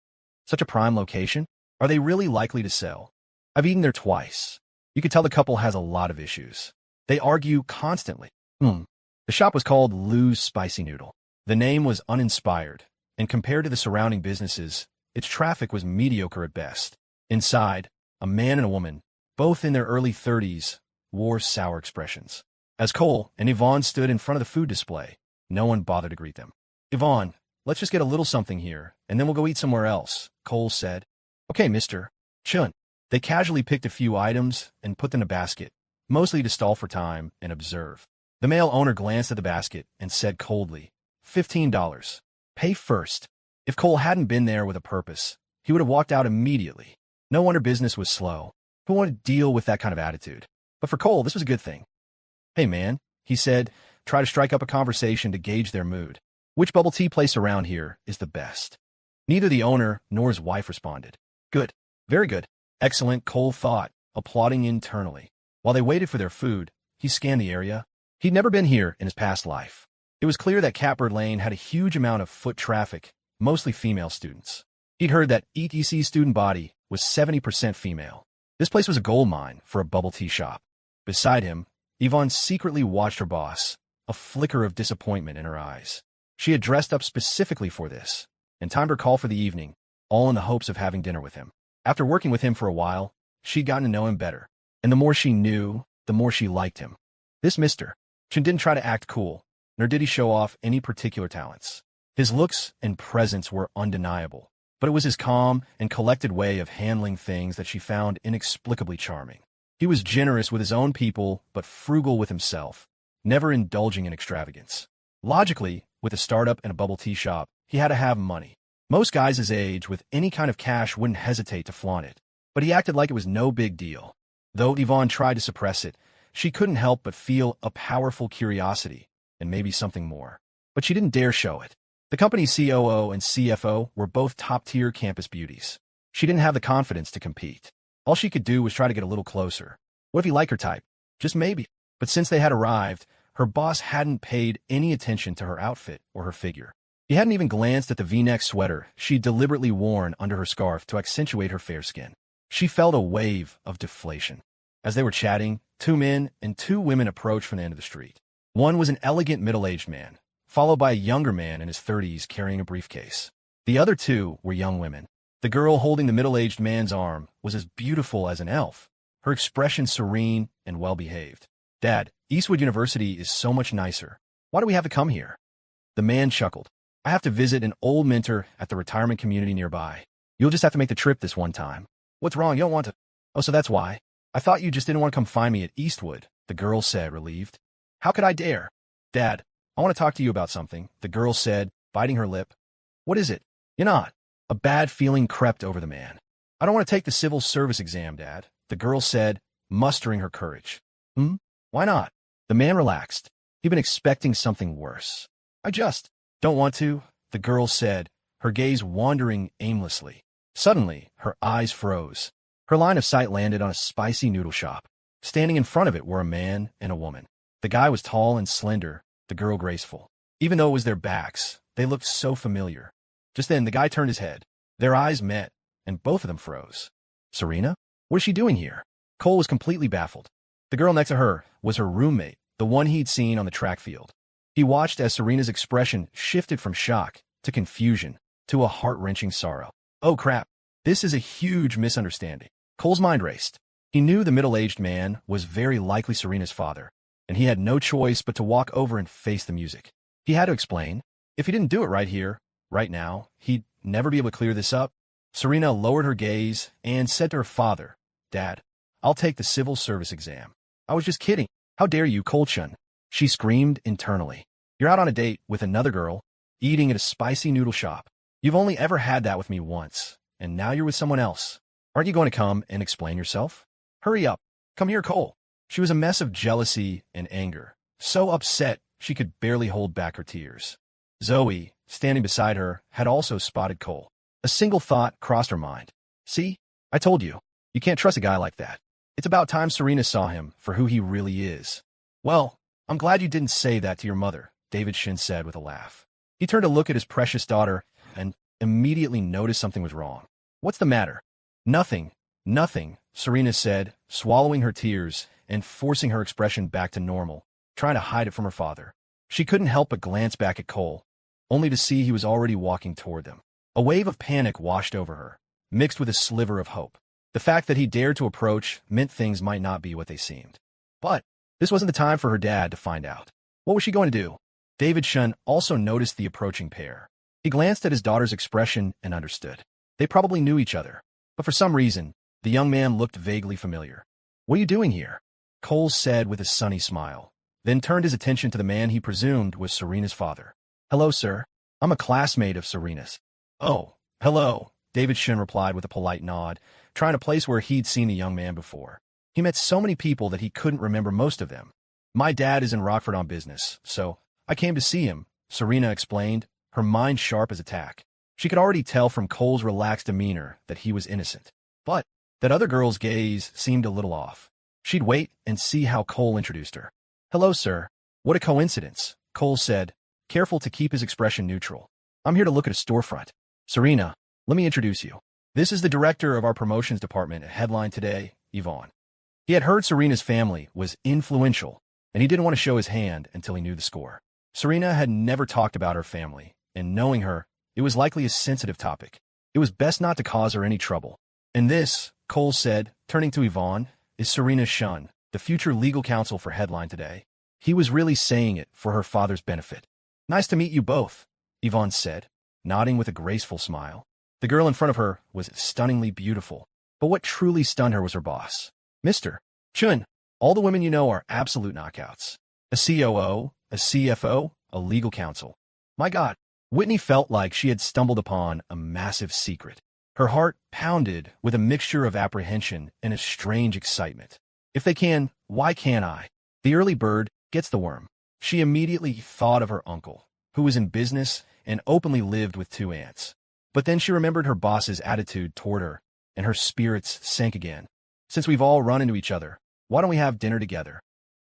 Such a prime location? Are they really likely to sell? I've eaten there twice. You could tell the couple has a lot of issues. They argue constantly. The shop was called Lou's Spicy Noodle. The name was uninspired, and compared to the surrounding businesses, its traffic was mediocre at best. Inside, a man and a woman, both in their early 30s, wore sour expressions. As Cole and Yvonne stood in front of the food display, no one bothered to greet them. Yvonne, let's just get a little something here, and then we'll go eat somewhere else, Cole said. Okay, Mr. Chun. They casually picked a few items and put them in a basket, mostly to stall for time and observe. The male owner glanced at the basket and said coldly, $15. Pay first. If Cole hadn't been there with a purpose, he would have walked out immediately. No wonder business was slow. Who wanted to deal with that kind of attitude? But for Cole, this was a good thing. Hey, man, he said, try to strike up a conversation to gauge their mood. Which bubble tea place around here is the best? Neither the owner nor his wife responded. Good. Very good. Excellent, Cole thought, applauding internally. While they waited for their food, he scanned the area. He'd never been here in his past life. It was clear that Capard Lane had a huge amount of foot traffic, mostly female students. He'd heard that ETC's student body was 70% female. This place was a gold mine for a bubble tea shop. Beside him, Yvonne secretly watched her boss, a flicker of disappointment in her eyes. She had dressed up specifically for this, and timed her call for the evening, all in the hopes of having dinner with him. After working with him for a while, she'd gotten to know him better, and the more she knew, the more she liked him. This Mr. Chun didn't try to act cool, nor did he show off any particular talents. His looks and presence were undeniable, but it was his calm and collected way of handling things that she found inexplicably charming. He was generous with his own people, but frugal with himself, never indulging in extravagance. Logically, with a startup and a bubble tea shop, he had to have money. Most guys his age with any kind of cash wouldn't hesitate to flaunt it, but he acted like it was no big deal. Though Yvonne tried to suppress it, she couldn't help but feel a powerful curiosity, and maybe something more. But she didn't dare show it. The company's COO and CFO were both top-tier campus beauties. She didn't have the confidence to compete. All she could do was try to get a little closer. What if he liked her type? Just maybe. But since they had arrived, her boss hadn't paid any attention to her outfit or her figure. He hadn't even glanced at the V-neck sweater she'd deliberately worn under her scarf to accentuate her fair skin. She felt a wave of deflation. As they were chatting, two men and two women approached from the end of the street. One was an elegant middle-aged man, followed by a younger man in his 30s carrying a briefcase. The other two were young women. The girl holding the middle-aged man's arm was as beautiful as an elf, her expression serene and well-behaved. Dad, Eastwood University is so much nicer. Why do we have to come here? The man chuckled. I have to visit an old mentor at the retirement community nearby. You'll just have to make the trip this one time. What's wrong? You don't want to... Oh, so that's why. I thought you just didn't want to come find me at Eastwood, the girl said, relieved. How could I dare? Dad, I want to talk to you about something, the girl said, biting her lip. What is it? You're not. A bad feeling crept over the man. I don't want to take the civil service exam, Dad, the girl said, mustering her courage. Why not? The man relaxed. He'd been expecting something worse. I just don't want to, the girl said, her gaze wandering aimlessly. Suddenly, her eyes froze. Her line of sight landed on a spicy noodle shop. Standing in front of it were a man and a woman. The guy was tall and slender, the girl graceful. Even though it was their backs, they looked so familiar. Just then, the guy turned his head. Their eyes met, and both of them froze. Serena? What is she doing here? Cole was completely baffled. The girl next to her was her roommate, the one he'd seen on the track field. He watched as Serena's expression shifted from shock to confusion to a heart-wrenching sorrow. Oh crap, this is a huge misunderstanding. Cole's mind raced. He knew the middle-aged man was very likely Serena's father, and he had no choice but to walk over and face the music. He had to explain. If he didn't do it right here, right now, he'd never be able to clear this up. Serena lowered her gaze and said to her father, Dad, I'll take the civil service exam. I was just kidding. How dare you, Cole-chun? She screamed internally. You're out on a date with another girl, eating at a spicy noodle shop. You've only ever had that with me once, and now you're with someone else. Aren't you going to come and explain yourself? Hurry up. Come here, Cole. She was a mess of jealousy and anger, so upset she could barely hold back her tears. Zoe, standing beside her, had also spotted Cole. A single thought crossed her mind. See? I told you. You can't trust a guy like that. It's about time Serena saw him for who he really is. Well, I'm glad you didn't say that to your mother, David Shin said with a laugh. He turned to look at his precious daughter and immediately noticed something was wrong. What's the matter? Nothing, nothing, Serena said, swallowing her tears and forcing her expression back to normal, trying to hide it from her father. She couldn't help but glance back at Cole, only to see he was already walking toward them. A wave of panic washed over her, mixed with a sliver of hope. The fact that he dared to approach meant things might not be what they seemed. But this wasn't the time for her dad to find out. What was she going to do? David Shun also noticed the approaching pair. He glanced at his daughter's expression and understood. They probably knew each other, but for some reason, the young man looked vaguely familiar. What are you doing here? Cole said with a sunny smile, then turned his attention to the man he presumed was Serena's father. Hello, sir. I'm a classmate of Serena's. Oh, hello, David Shun replied with a polite nod, trying to place where he'd seen the young man before. He met so many people that he couldn't remember most of them. My dad is in Rockford on business, so I came to see him, Serena explained, her mind sharp as a tack. She could already tell from Cole's relaxed demeanor that he was innocent. But that other girl's gaze seemed a little off. She'd wait and see how Cole introduced her. Hello, sir. What a coincidence, Cole said, careful to keep his expression neutral. I'm here to look at a storefront. Serena, let me introduce you. This is the director of our promotions department at Headline Today, Yvonne. He had heard Serena's family was influential, and he didn't want to show his hand until he knew the score. Serena had never talked about her family, and knowing her, it was likely a sensitive topic. It was best not to cause her any trouble. And this, Cole said, turning to Yvonne, is Serena Shun, the future legal counsel for Headline Today. He was really saying it for her father's benefit. Nice to meet you both, Yvonne said, nodding with a graceful smile. The girl in front of her was stunningly beautiful, but what truly stunned her was her boss. Mr. Chun, all the women you know are absolute knockouts. A COO, a CFO, a legal counsel. My God, Whitney felt like she had stumbled upon a massive secret. Her heart pounded with a mixture of apprehension and a strange excitement. If they can, why can't I? The early bird gets the worm. She immediately thought of her uncle, who was in business and openly lived with 2 aunts. But then she remembered her boss's attitude toward her, and her spirits sank again. Since we've all run into each other, why don't we have dinner together?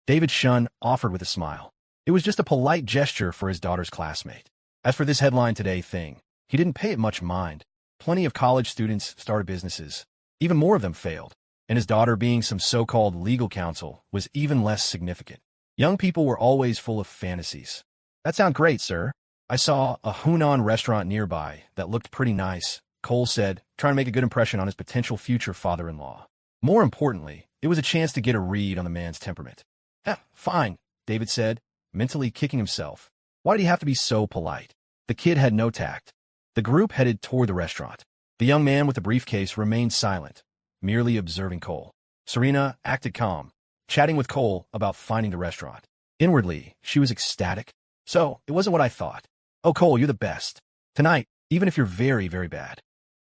David Shun offered with a smile. It was just a polite gesture for his daughter's classmate. As for this Headline Today thing, he didn't pay it much mind. Plenty of college students started businesses. Even more of them failed. And his daughter being some so-called legal counsel was even less significant. Young people were always full of fantasies. That sounds great, sir. I saw a Hunan restaurant nearby that looked pretty nice, Cole said, trying to make a good impression on his potential future father-in-law. More importantly, it was a chance to get a read on the man's temperament. Fine, David said, mentally kicking himself. Why did he have to be so polite? The kid had no tact. The group headed toward the restaurant. The young man with the briefcase remained silent, merely observing Cole. Serena acted calm, chatting with Cole about finding the restaurant. Inwardly, she was ecstatic. So, it wasn't what I thought. Oh, Cole, you're the best. Tonight, even if you're very, very bad.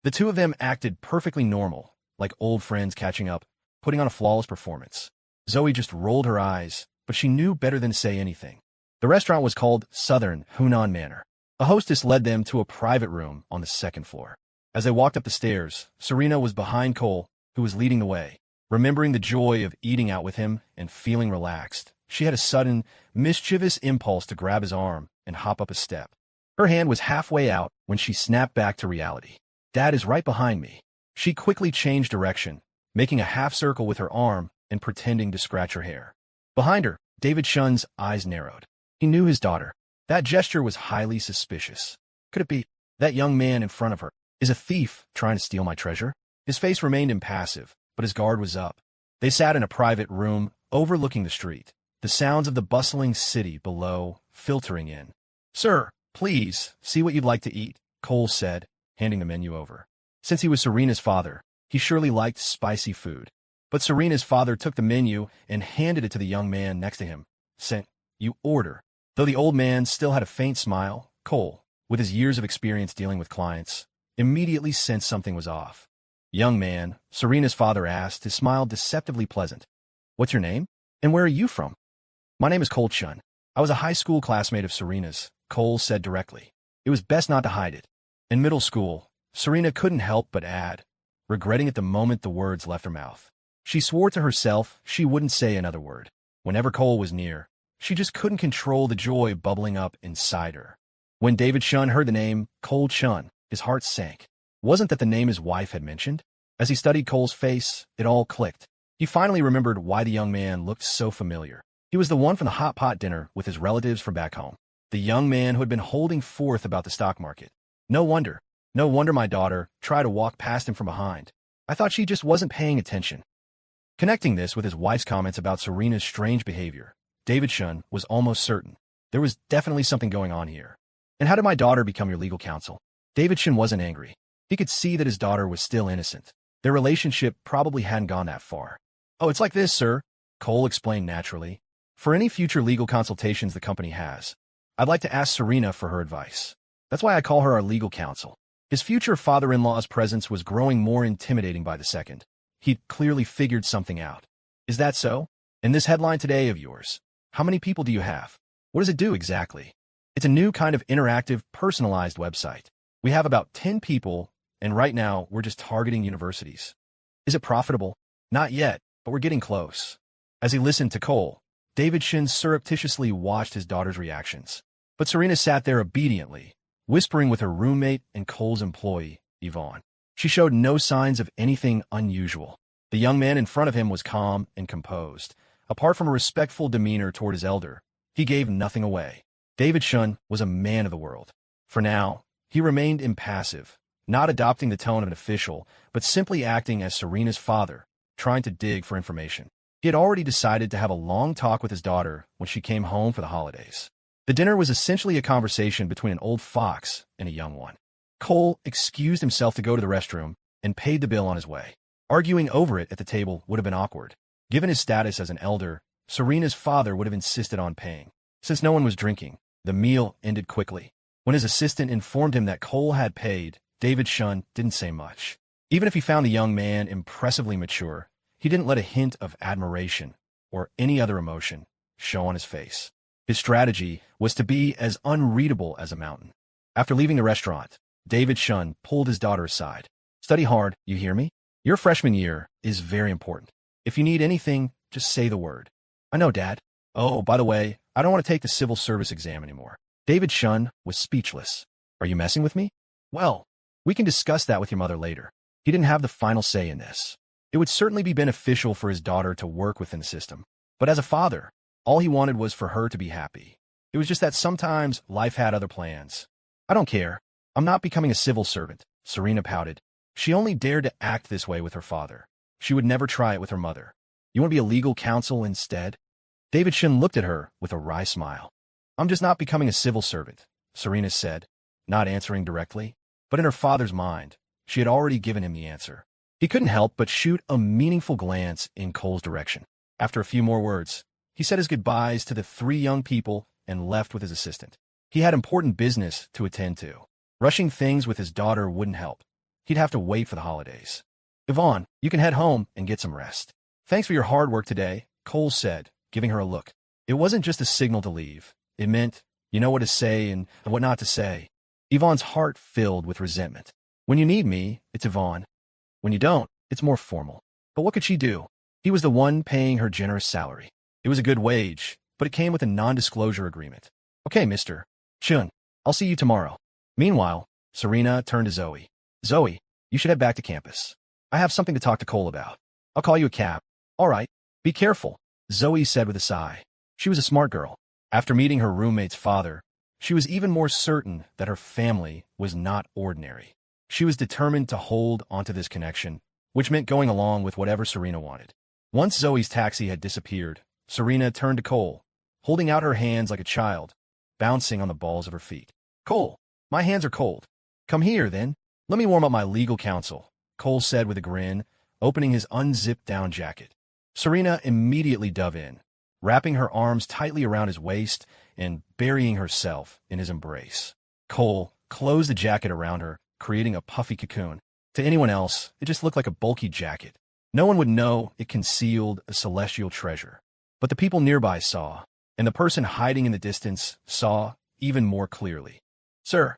The two of them acted perfectly normal, like old friends catching up, putting on a flawless performance. Zoe just rolled her eyes, but she knew better than to say anything. The restaurant was called Southern Hunan Manor. A hostess led them to a private room on the 2nd floor. As they walked up the stairs, Serena was behind Cole, who was leading the way. Remembering the joy of eating out with him and feeling relaxed, she had a sudden, mischievous impulse to grab his arm and hop up a step. Her hand was halfway out when she snapped back to reality. Dad is right behind me. She quickly changed direction, making a half circle with her arm and pretending to scratch her hair. Behind her, David Shun's eyes narrowed. He knew his daughter. That gesture was highly suspicious. Could it be that young man in front of her is a thief trying to steal my treasure? His face remained impassive, but his guard was up. They sat in a private room overlooking the street, the sounds of the bustling city below filtering in. Sir, please, see what you'd like to eat, Cole said, handing the menu over. Since he was Serena's father, he surely liked spicy food. But Serena's father took the menu and handed it to the young man next to him, saying, "You order." Though the old man still had a faint smile, Cole, with his years of experience dealing with clients, immediately sensed something was off. Young man, Serena's father asked, his smile deceptively pleasant. What's your name? And where are you from? My name is Cole Chun. I was a high school classmate of Serena's, Cole said directly. It was best not to hide it. In middle school, Serena couldn't help but add, regretting it the moment the words left her mouth. She swore to herself she wouldn't say another word. Whenever Cole was near, she just couldn't control the joy bubbling up inside her. When David Shun heard the name Cole Chun, his heart sank. Wasn't that the name his wife had mentioned? As he studied Cole's face, it all clicked. He finally remembered why the young man looked so familiar. He was the one from the hot pot dinner with his relatives from back home. The young man who had been holding forth about the stock market. No wonder my daughter tried to walk past him from behind. I thought she just wasn't paying attention. Connecting this with his wife's comments about Serena's strange behavior, David Shun was almost certain there was definitely something going on here. And how did my daughter become your legal counsel? David Shun wasn't angry. He could see that his daughter was still innocent. Their relationship probably hadn't gone that far. Oh, it's like this, sir, Cole explained naturally. For any future legal consultations the company has, I'd like to ask Serena for her advice. That's why I call her our legal counsel. His future father-in-law's presence was growing more intimidating by the second. He'd clearly figured something out. Is that so? In this headline today of yours, how many people do you have? What does it do exactly? It's a new kind of interactive, personalized website. We have about 10 people, and right now we're just targeting universities. Is it profitable? Not yet, but we're getting close. As he listened to Cole, David Shin surreptitiously watched his daughter's reactions. But Serena sat there obediently, whispering with her roommate and Cole's employee, Yvonne. She showed no signs of anything unusual. The young man in front of him was calm and composed. Apart from a respectful demeanor toward his elder, he gave nothing away. David Shun was a man of the world. For now, he remained impassive, not adopting the tone of an official, but simply acting as Serena's father, trying to dig for information. He had already decided to have a long talk with his daughter when she came home for the holidays. The dinner was essentially a conversation between an old fox and a young one. Cole excused himself to go to the restroom and paid the bill on his way. Arguing over it at the table would have been awkward. Given his status as an elder, Serena's father would have insisted on paying. Since no one was drinking, the meal ended quickly. When his assistant informed him that Cole had paid, David Shun didn't say much. Even if he found the young man impressively mature, he didn't let a hint of admiration or any other emotion show on his face. His strategy was to be as unreadable as a mountain. After leaving the restaurant, David Shun pulled his daughter aside. Study hard, you hear me? Your freshman year is very important. If you need anything, just say the word. I know, Dad. Oh, by the way, I don't want to take the civil service exam anymore. David Shun was speechless. Are you messing with me? Well, we can discuss that with your mother later. He didn't have the final say in this. It would certainly be beneficial for his daughter to work within the system. But as a father, all he wanted was for her to be happy. It was just that sometimes life had other plans. I don't care. I'm not becoming a civil servant, Serena pouted. She only dared to act this way with her father. She would never try it with her mother. You want to be a legal counsel instead? David Shin looked at her with a wry smile. I'm just not becoming a civil servant, Serena said, not answering directly. But in her father's mind, she had already given him the answer. He couldn't help but shoot a meaningful glance in Cole's direction. After a few more words, he said his goodbyes to the 3 young people and left with his assistant. He had important business to attend to. Rushing things with his daughter wouldn't help. He'd have to wait for the holidays. Yvonne, you can head home and get some rest. Thanks for your hard work today, Cole said, giving her a look. It wasn't just a signal to leave. It meant you know what to say and what not to say. Yvonne's heart filled with resentment. When you need me, it's Yvonne. When you don't, it's more formal. But what could she do? He was the one paying her generous salary. It was a good wage, but it came with a non-disclosure agreement. Okay, Mr. Chun, I'll see you tomorrow. Meanwhile, Serena turned to Zoe. Zoe, you should head back to campus. I have something to talk to Cole about. I'll call you a cab. All right, be careful, Zoe said with a sigh. She was a smart girl. After meeting her roommate's father, she was even more certain that her family was not ordinary. She was determined to hold onto this connection, which meant going along with whatever Serena wanted. Once Zoe's taxi had disappeared, Serena turned to Cole, holding out her hands like a child, bouncing on the balls of her feet. Cole, my hands are cold. Come here, then. Let me warm up my legal counsel, Cole said with a grin, opening his unzipped down jacket. Serena immediately dove in, wrapping her arms tightly around his waist and burying herself in his embrace. Cole closed the jacket around her, creating a puffy cocoon. To anyone else, it just looked like a bulky jacket. No one would know it concealed a celestial treasure. But the people nearby saw, and the person hiding in the distance saw even more clearly. Sir,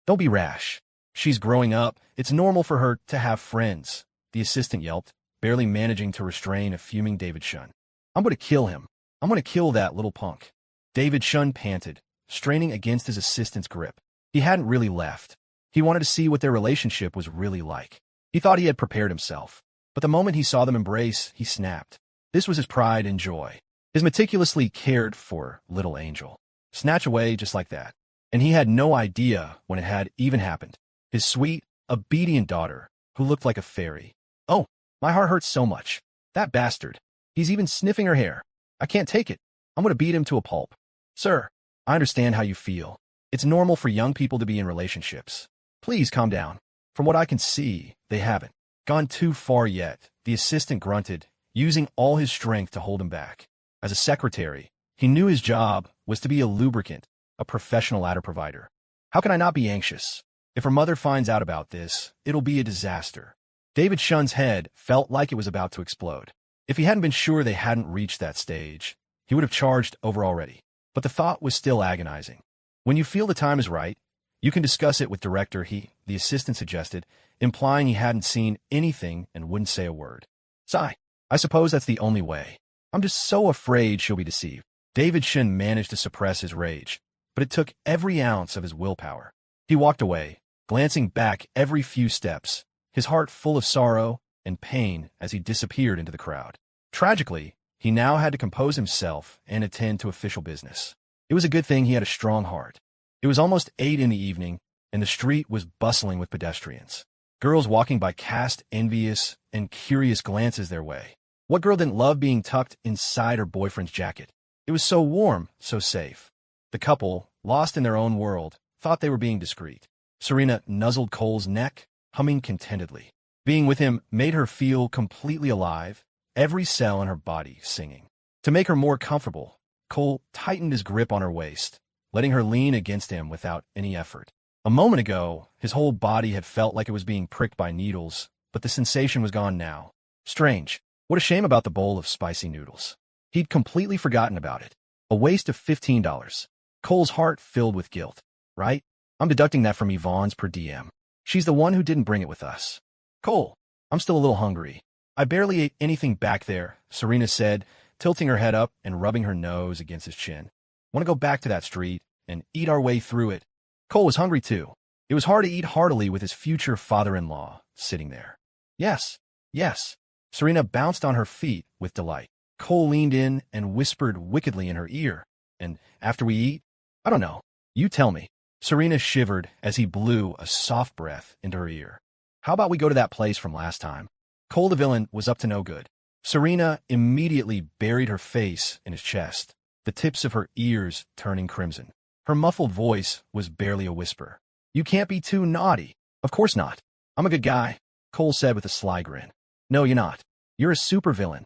don't be rash. She's growing up. It's normal for her to have friends, the assistant yelped, barely managing to restrain a fuming David Shun. I'm going to kill him. I'm going to kill that little punk. David Shun panted, straining against his assistant's grip. He hadn't really left. He wanted to see what their relationship was really like. He thought he had prepared himself. But the moment he saw them embrace, he snapped. This was his pride and joy. His meticulously cared for little angel. Snatch away just like that. And he had no idea when it had even happened. His sweet, obedient daughter, who looked like a fairy. Oh, my heart hurts so much. That bastard. He's even sniffing her hair. I can't take it. I'm going to beat him to a pulp. Sir, I understand how you feel. It's normal for young people to be in relationships. Please calm down. From what I can see, they haven't gone too far yet, the assistant grunted, using all his strength to hold him back. As a secretary, he knew his job was to be a lubricant, a professional ladder provider. How can I not be anxious? If her mother finds out about this, it'll be a disaster. David Shun's head felt like it was about to explode. If he hadn't been sure they hadn't reached that stage, he would have charged over already. But the thought was still agonizing. When you feel the time is right, you can discuss it with director, the assistant suggested, implying he hadn't seen anything and wouldn't say a word. Sigh. I suppose that's the only way. I'm just so afraid she'll be deceived. David Shun managed to suppress his rage, but it took every ounce of his willpower. He walked away, glancing back every few steps, his heart full of sorrow and pain as he disappeared into the crowd. Tragically, he now had to compose himself and attend to official business. It was a good thing he had a strong heart. It was almost 8 in the evening, and the street was bustling with pedestrians. Girls walking by cast envious and curious glances their way. What girl didn't love being tucked inside her boyfriend's jacket? It was so warm, so safe. The couple, lost in their own world, thought they were being discreet. Serena nuzzled Cole's neck, humming contentedly. Being with him made her feel completely alive, every cell in her body singing. To make her more comfortable, Cole tightened his grip on her waist, letting her lean against him without any effort. A moment ago, his whole body had felt like it was being pricked by needles, but the sensation was gone now. Strange. What a shame about the bowl of spicy noodles. He'd completely forgotten about it. A waste of $15. Cole's heart filled with guilt. Right? I'm deducting that from Yvonne's per diem. She's the one who didn't bring it with us. Cole, I'm still a little hungry. I barely ate anything back there, Serena said, tilting her head up and rubbing her nose against his chin. Want to go back to that street and eat our way through it? Cole was hungry too. It was hard to eat heartily with his future father-in-law sitting there. Yes, yes. Serena bounced on her feet with delight. Cole leaned in and whispered wickedly in her ear. And after we eat? I don't know. You tell me. Serena shivered as he blew a soft breath into her ear. How about we go to that place from last time? Cole the villain was up to no good. Serena immediately buried her face in his chest, the tips of her ears turning crimson. Her muffled voice was barely a whisper. You can't be too naughty. Of course not. I'm a good guy, Cole said with a sly grin. No, you're not. You're a supervillain.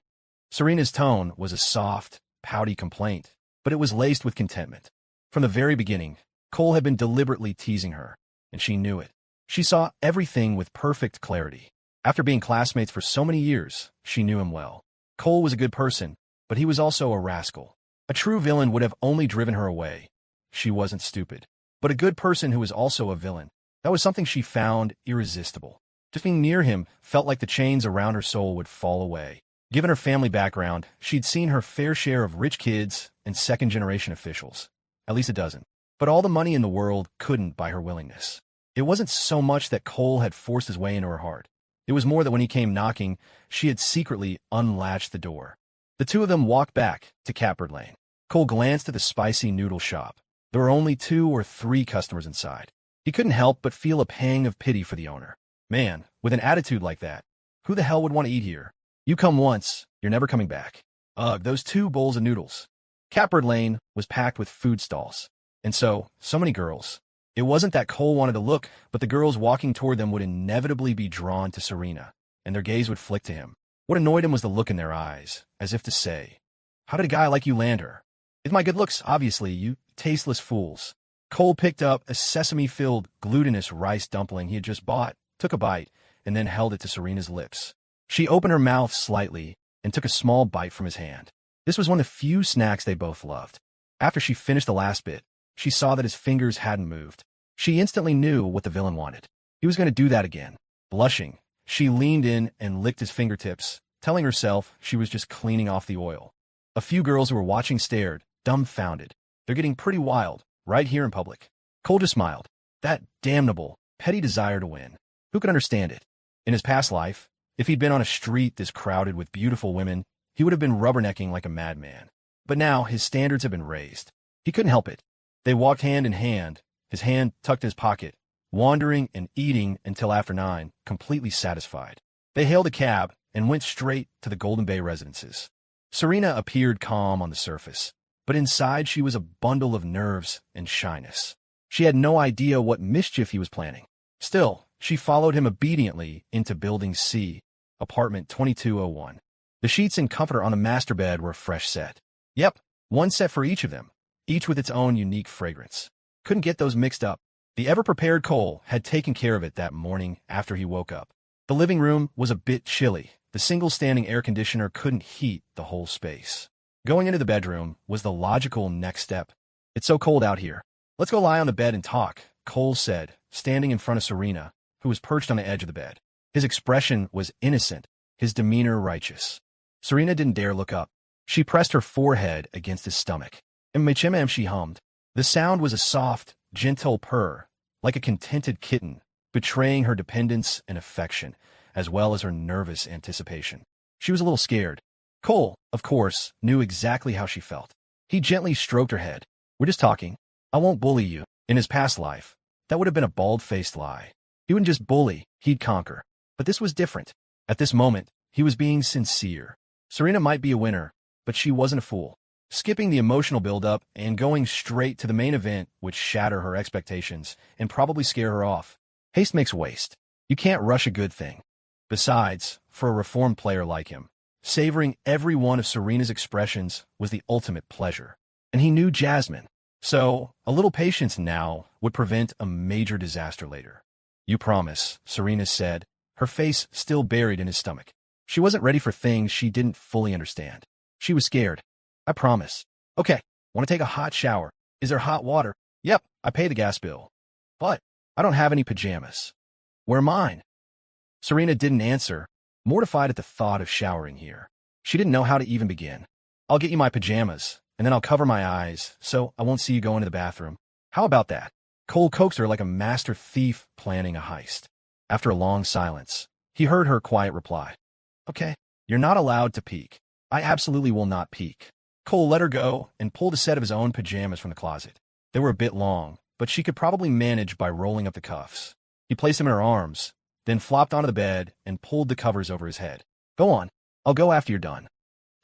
Serena's tone was a soft, pouty complaint, but it was laced with contentment. From the very beginning, Cole had been deliberately teasing her, and she knew it. She saw everything with perfect clarity. After being classmates for so many years, she knew him well. Cole was a good person, but he was also a rascal. A true villain would have only driven her away. She wasn't stupid. But a good person who was also a villain, that was something she found irresistible. Just being near him felt like the chains around her soul would fall away. Given her family background, she'd seen her fair share of rich kids and second-generation officials. At least a dozen. But all the money in the world couldn't buy her willingness. It wasn't so much that Cole had forced his way into her heart. It was more that when he came knocking, she had secretly unlatched the door. The two of them walked back to Catbird Lane. Cole glanced at the spicy noodle shop. There were only 2 or 3 customers inside. He couldn't help but feel a pang of pity for the owner. Man, with an attitude like that, who the hell would want to eat here? You come once, you're never coming back. Ugh, those 2 bowls of noodles. Catbird Lane was packed with food stalls. And so many girls. It wasn't that Cole wanted to look, but the girls walking toward them would inevitably be drawn to Serena, and their gaze would flick to him. What annoyed him was the look in their eyes, as if to say, how did a guy like you land her? It's my good looks, obviously, you tasteless fools. Cole picked up a sesame-filled, glutinous rice dumpling he had just bought, took a bite, and then held it to Serena's lips. She opened her mouth slightly and took a small bite from his hand. This was one of the few snacks they both loved. After she finished the last bit, she saw that his fingers hadn't moved. She instantly knew what the villain wanted. He was going to do that again. Blushing, she leaned in and licked his fingertips, telling herself she was just cleaning off the oil. A few girls who were watching stared, dumbfounded. They're getting pretty wild, right here in public. Cole just smiled. That damnable, petty desire to win. Who could understand it? In his past life, if he'd been on a street this crowded with beautiful women, he would have been rubbernecking like a madman. But now his standards have been raised. He couldn't help it. They walked hand in hand, his hand tucked in his pocket, wandering and eating until after 9, completely satisfied. They hailed a cab and went straight to the Golden Bay residences. Serena appeared calm on the surface, but inside she was a bundle of nerves and shyness. She had no idea what mischief he was planning. Still, she followed him obediently into Building C, apartment 2201. The sheets and comforter on the master bed were a fresh set. Yep, one set for each of them, each with its own unique fragrance. Couldn't get those mixed up. The ever-prepared Cole had taken care of it that morning after he woke up. The living room was a bit chilly. The single-standing air conditioner couldn't heat the whole space. Going into the bedroom was the logical next step. It's so cold out here. Let's go lie on the bed and talk, Cole said, standing in front of Serena, who was perched on the edge of the bed. His expression was innocent, his demeanor righteous. Serena didn't dare look up. She pressed her forehead against his stomach. "M," she hummed. The sound was a soft, gentle purr, like a contented kitten, betraying her dependence and affection, as well as her nervous anticipation. She was a little scared. Cole, of course, knew exactly how she felt. He gently stroked her head. "We're just talking. I won't bully you." In his past life, that would have been a bald-faced lie. He wouldn't just bully, he'd conquer. But this was different. At this moment, he was being sincere. Serena might be a winner, but she wasn't a fool. Skipping the emotional build-up and going straight to the main event would shatter her expectations and probably scare her off. Haste makes waste. You can't rush a good thing. Besides, for a reformed player like him, savoring every one of Serena's expressions was the ultimate pleasure. And he knew Jasmine. So, a little patience now would prevent a major disaster later. "You promise," Serena said, her face still buried in his stomach. She wasn't ready for things she didn't fully understand. She was scared. "I promise." "Okay, want to take a hot shower? Is there hot water?" "Yep, I pay the gas bill. But I don't have any pajamas." "Where are mine?" Serena didn't answer, mortified at the thought of showering here. She didn't know how to even begin. "I'll get you my pajamas, and then I'll cover my eyes, so I won't see you go into the bathroom. How about that?" Cole coaxed her like a master thief planning a heist. After a long silence, he heard her quiet reply. "Okay, you're not allowed to peek." "I absolutely will not peek." Cole let her go and pulled a set of his own pajamas from the closet. They were a bit long, but she could probably manage by rolling up the cuffs. He placed them in her arms, then flopped onto the bed and pulled the covers over his head. "Go on. I'll go after you're done."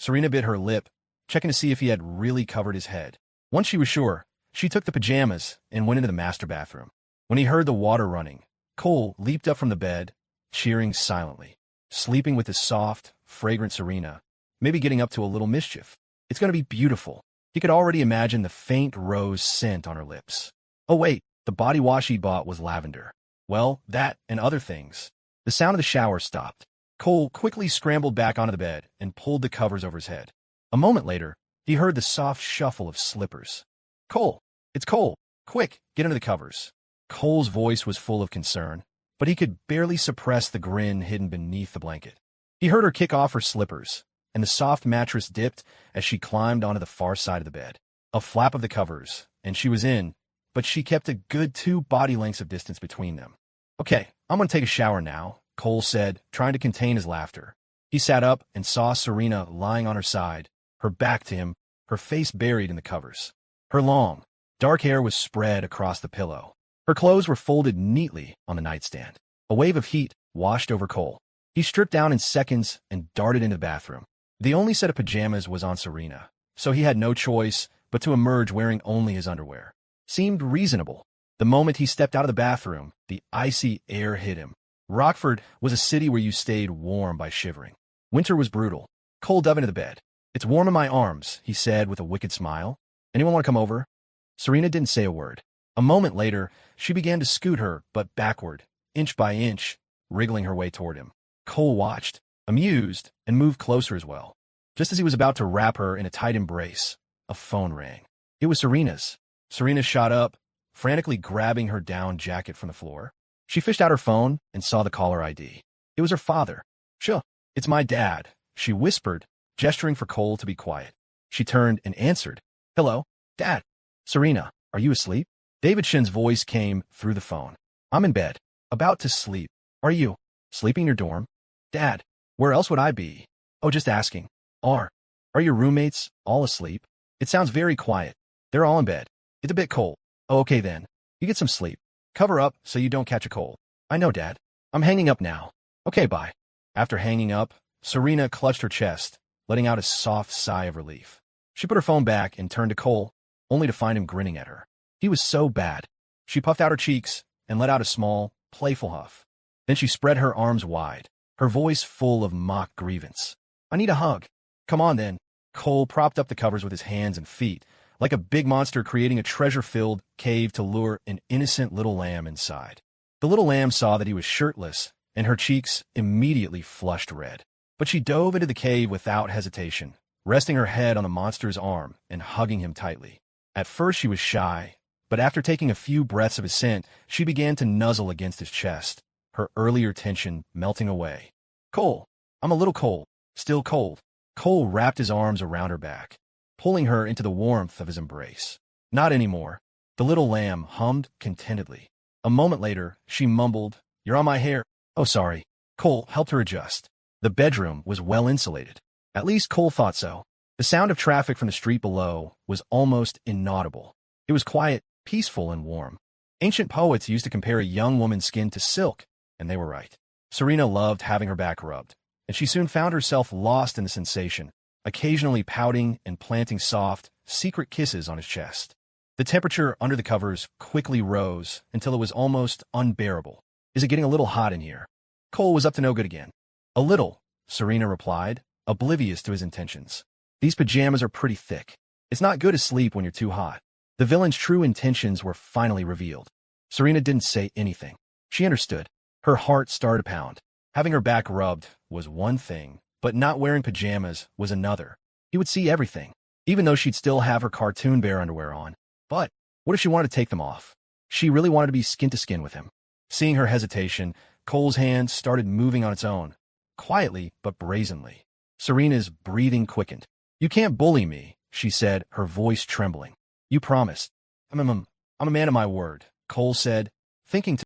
Serena bit her lip, checking to see if he had really covered his head. Once she was sure, she took the pajamas and went into the master bathroom. When he heard the water running, Cole leaped up from the bed, cheering silently, sleeping with his soft, fragrant Serena, maybe getting up to a little mischief. It's going to be beautiful. He could already imagine the faint rose scent on her lips. Oh wait, the body wash he'd bought was lavender. Well, that and other things. The sound of the shower stopped. Cole quickly scrambled back onto the bed and pulled the covers over his head. A moment later, he heard the soft shuffle of slippers. "Cole, it's Cole. Quick, get under the covers." Cole's voice was full of concern, but he could barely suppress the grin hidden beneath the blanket. He heard her kick off her slippers, and the soft mattress dipped as she climbed onto the far side of the bed. A flap of the covers, and she was in, but she kept a good 2 body lengths of distance between them. "Okay, I'm going to take a shower now," Cole said, trying to contain his laughter. He sat up and saw Serena lying on her side, her back to him, her face buried in the covers. Her long, dark hair was spread across the pillow. Her clothes were folded neatly on the nightstand. A wave of heat washed over Cole. He stripped down in seconds and darted into the bathroom. The only set of pajamas was on Serena, so he had no choice but to emerge wearing only his underwear. Seemed reasonable. The moment he stepped out of the bathroom, the icy air hit him. Rockford was a city where you stayed warm by shivering. Winter was brutal. Cole dove into the bed. "It's warm in my arms," he said with a wicked smile. "Anyone want to come over?" Serena didn't say a word. A moment later, she began to scoot her butt backward, inch by inch, wriggling her way toward him. Cole watched, amused, and moved closer as well. Just as he was about to wrap her in a tight embrace, a phone rang. It was Serena's. Serena shot up, frantically grabbing her down jacket from the floor. She fished out her phone and saw the caller ID. It was her father. "Sure, it's my dad," she whispered, gesturing for Cole to be quiet. She turned and answered. "Hello, Dad." "Serena, are you asleep?" David Shin's voice came through the phone. "I'm in bed, about to sleep. Are you sleeping in your dorm?" "Dad, where else would I be?" "Oh, just asking. Are your roommates all asleep?" "It sounds very quiet. They're all in bed. It's a bit cold." "Oh, okay then. You get some sleep. Cover up so you don't catch a cold." "I know, Dad. I'm hanging up now." "Okay, bye." After hanging up, Serena clutched her chest, letting out a soft sigh of relief. She put her phone back and turned to Cole, only to find him grinning at her. He was so bad. She puffed out her cheeks and let out a small, playful huff. Then she spread her arms wide, her voice full of mock grievance. "I need a hug." "Come on, then." Cole propped up the covers with his hands and feet, like a big monster creating a treasure-filled cave to lure an innocent little lamb inside. The little lamb saw that he was shirtless, and her cheeks immediately flushed red. But she dove into the cave without hesitation, resting her head on the monster's arm and hugging him tightly. At first she was shy, but after taking a few breaths of his scent, she began to nuzzle against his chest, her earlier tension melting away. "Cole, I'm a little cold, still cold." Cole wrapped his arms around her back, pulling her into the warmth of his embrace. "Not anymore." The little lamb hummed contentedly. A moment later, she mumbled, "You're on my hair." "Oh, sorry." Cole helped her adjust. The bedroom was well insulated. At least Cole thought so. The sound of traffic from the street below was almost inaudible. It was quiet, peaceful, and warm. Ancient poets used to compare a young woman's skin to silk, and they were right. Serena loved having her back rubbed, and she soon found herself lost in the sensation, occasionally pouting and planting soft, secret kisses on his chest. The temperature under the covers quickly rose until it was almost unbearable. "Is it getting a little hot in here?" Cole was up to no good again. "A little," Serena replied, oblivious to his intentions. "These pajamas are pretty thick. It's not good to sleep when you're too hot." The villain's true intentions were finally revealed. Serena didn't say anything. She understood. Her heart started to pound. Having her back rubbed was one thing, but not wearing pajamas was another. He would see everything, even though she'd still have her cartoon bear underwear on. But what if she wanted to take them off? She really wanted to be skin to skin with him. Seeing her hesitation, Cole's hand started moving on its own, quietly but brazenly. Serena's breathing quickened. "You can't bully me," she said, her voice trembling. "You promised." I'm a man of my word," Cole said, thinking to